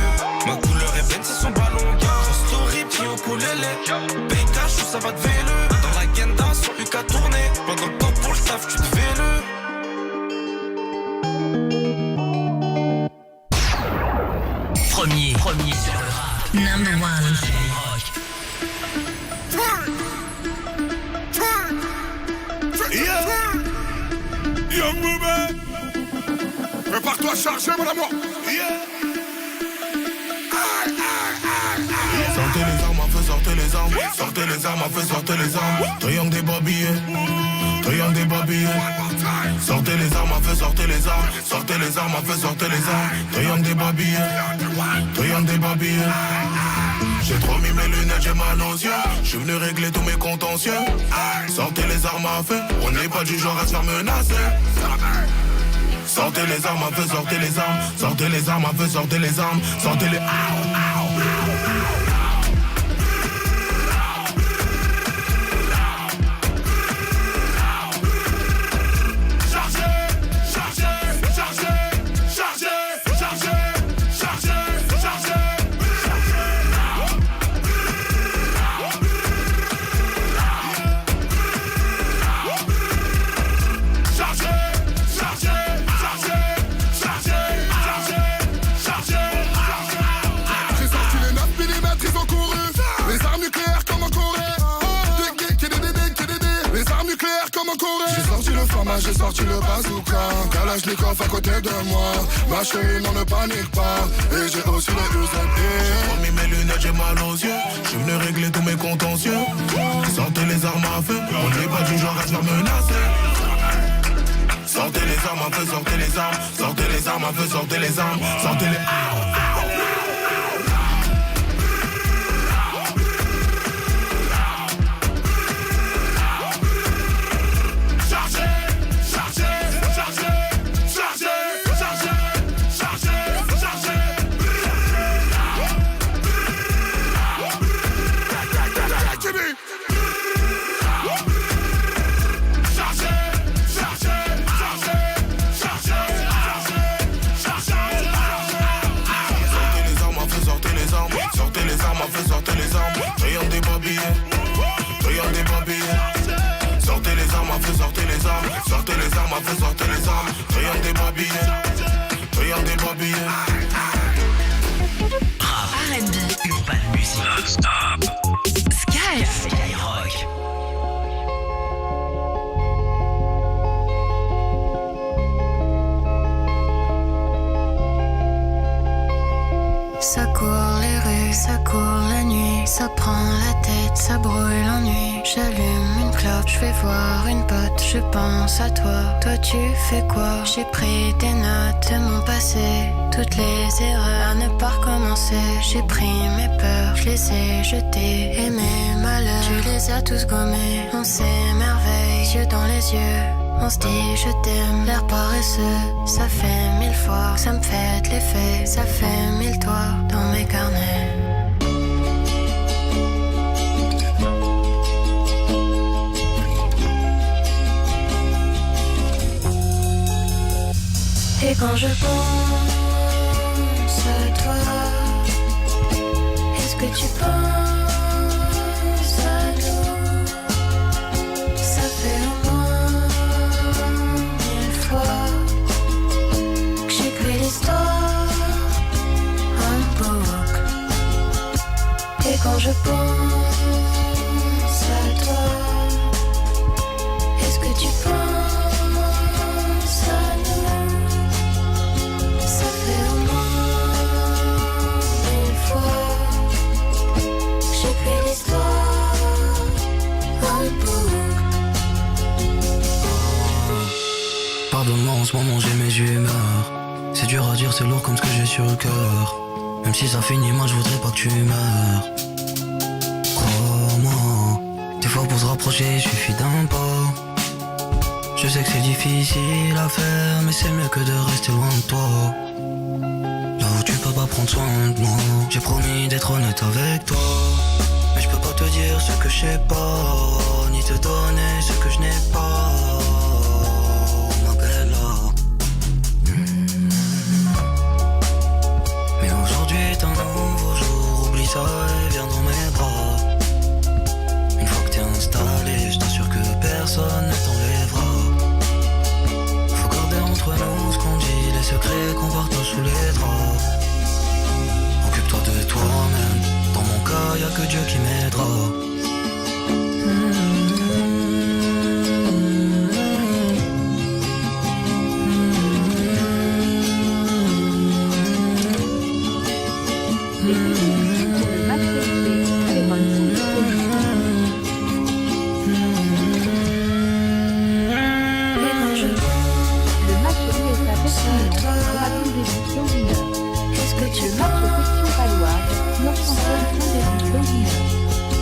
Ma couleur est benne, c'est son ballon d'or. Story, petit ukulélé. Bécache ou ça va te vélo. Dans la Genda, son UK a tourné. Pendant que pour le taf, tu te vélo. Premier sur le rap. Number one. Yeah. Young Booba. Prépare-toi à charger, mon amour. Yeah. Sortez les armes, à feu, sortez les armes. Sortez les armes, à feu, sortez les armes. Triangle des babillés. Triangle des babillés. Sortez les armes, à feu, sortez les armes. Sortez les armes, à feu, sortez les armes. Triangle des babillés. Triangle des babillés. J'ai trop mis mes lunettes, j'ai mal aux yeux. J'suis venu régler tous mes contentieux. Sortez les armes à feu. On n'est pas du genre à se faire menacer. Sortez les armes, à feu, sortez les armes. Sortez les armes, à feu, sortez les armes. Sortez les... J'ai sorti le bazooka, Kalachnikov à côté de moi. Ma chérie, non, ne panique pas. Et j'ai aussi les UZP. J'ai trop mis mes lunettes, j'ai mal aux yeux. J'suis venu régler tous mes contentieux. Sortez les armes à feu. On n'est pas du genre à se faire menacer. Sortez les armes à feu, sortez les armes. Sortez les armes à feu, sortez les armes. Sortez les... Sortez les armes, triangle des babillés. Triangle des babillés. Sortez les armes à feu, sortez les armes. Sortez les armes à feu, sortez les armes. Triangle des babillés. Regardez Bobby. Rap, R&B, urban music. Non-stop. Skyrock. Ça court les rues, ça court la nuit, ça prend la tête, ça brûle l'ennui. J'allume une clope, je vais voir une pote, je pense à toi. Toi tu fais quoi? J'ai pris des notes de mon passé, toutes les erreurs à ne pas recommencer. J'ai pris mes peurs, je les ai jetées, et mes malheurs, tu les as tous gommés. On s'émerveille, yeux dans les yeux. On se dit je t'aime, l'air paresseux. Ça fait 1000 fois que ça me fait de l'effet. Ça fait 1000 toits dans mes carnets. Et quand je pense à toi, est-ce que tu penses à nous? Ça fait au moins 1000 fois que j'écris l'histoire en boucle. Et quand je pense à toi, est-ce que tu penses à nous? Ça fait au moins 1000 fois que j'écris l'histoire en boucle. Pardonne-moi, en ce moment j'ai mes humeurs. C'est dur à dire, c'est lourd comme ce que j'ai sur le cœur. Même si ça finit mal, je voudrais pas que tu meurs. Crois-moi, des fois pour se rapprocher, il suffit d'un pas. Je sais que c'est difficile à faire, mais c'est mieux que de rester loin de toi. Là où tu peux pas prendre soin de moi. J'ai promis d'être honnête avec toi, mais je peux pas te dire ce que je sais pas, ni te donner ce que je n'ai pas. Ma bella. Mais aujourd'hui est un nouveau jour, oublie ça et viens dans mes bras. Une fois que t'es installé, je t'assure que personne ne t'enlèvera. Faut garder entre nous ce qu'on dit, les secrets qu'on partage sous les draps. Occupe-toi de toi-même, dans mon cas y'a que Dieu qui m'aidera. Est-ce que tu penses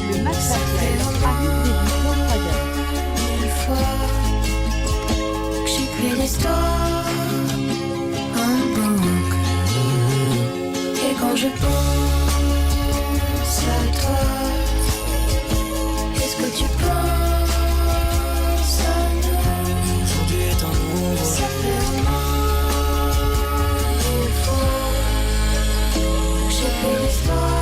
le match arrive début 1000 fois que j'écris l'histoire en boucle. Et quand je pense à toi, est-ce que tu penses à nous? Aujourd'hui est un nouveau jour. Ça fait au moins 1000 fois que j'écris l'histoire.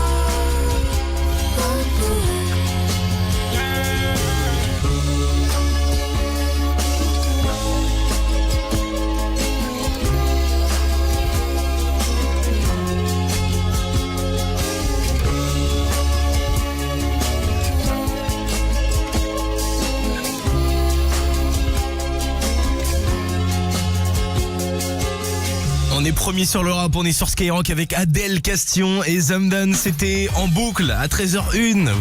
On est premier sur le rap, on est sur Skyrock avec Adèle Castillon et Zamdan, c'était en boucle à 13h01.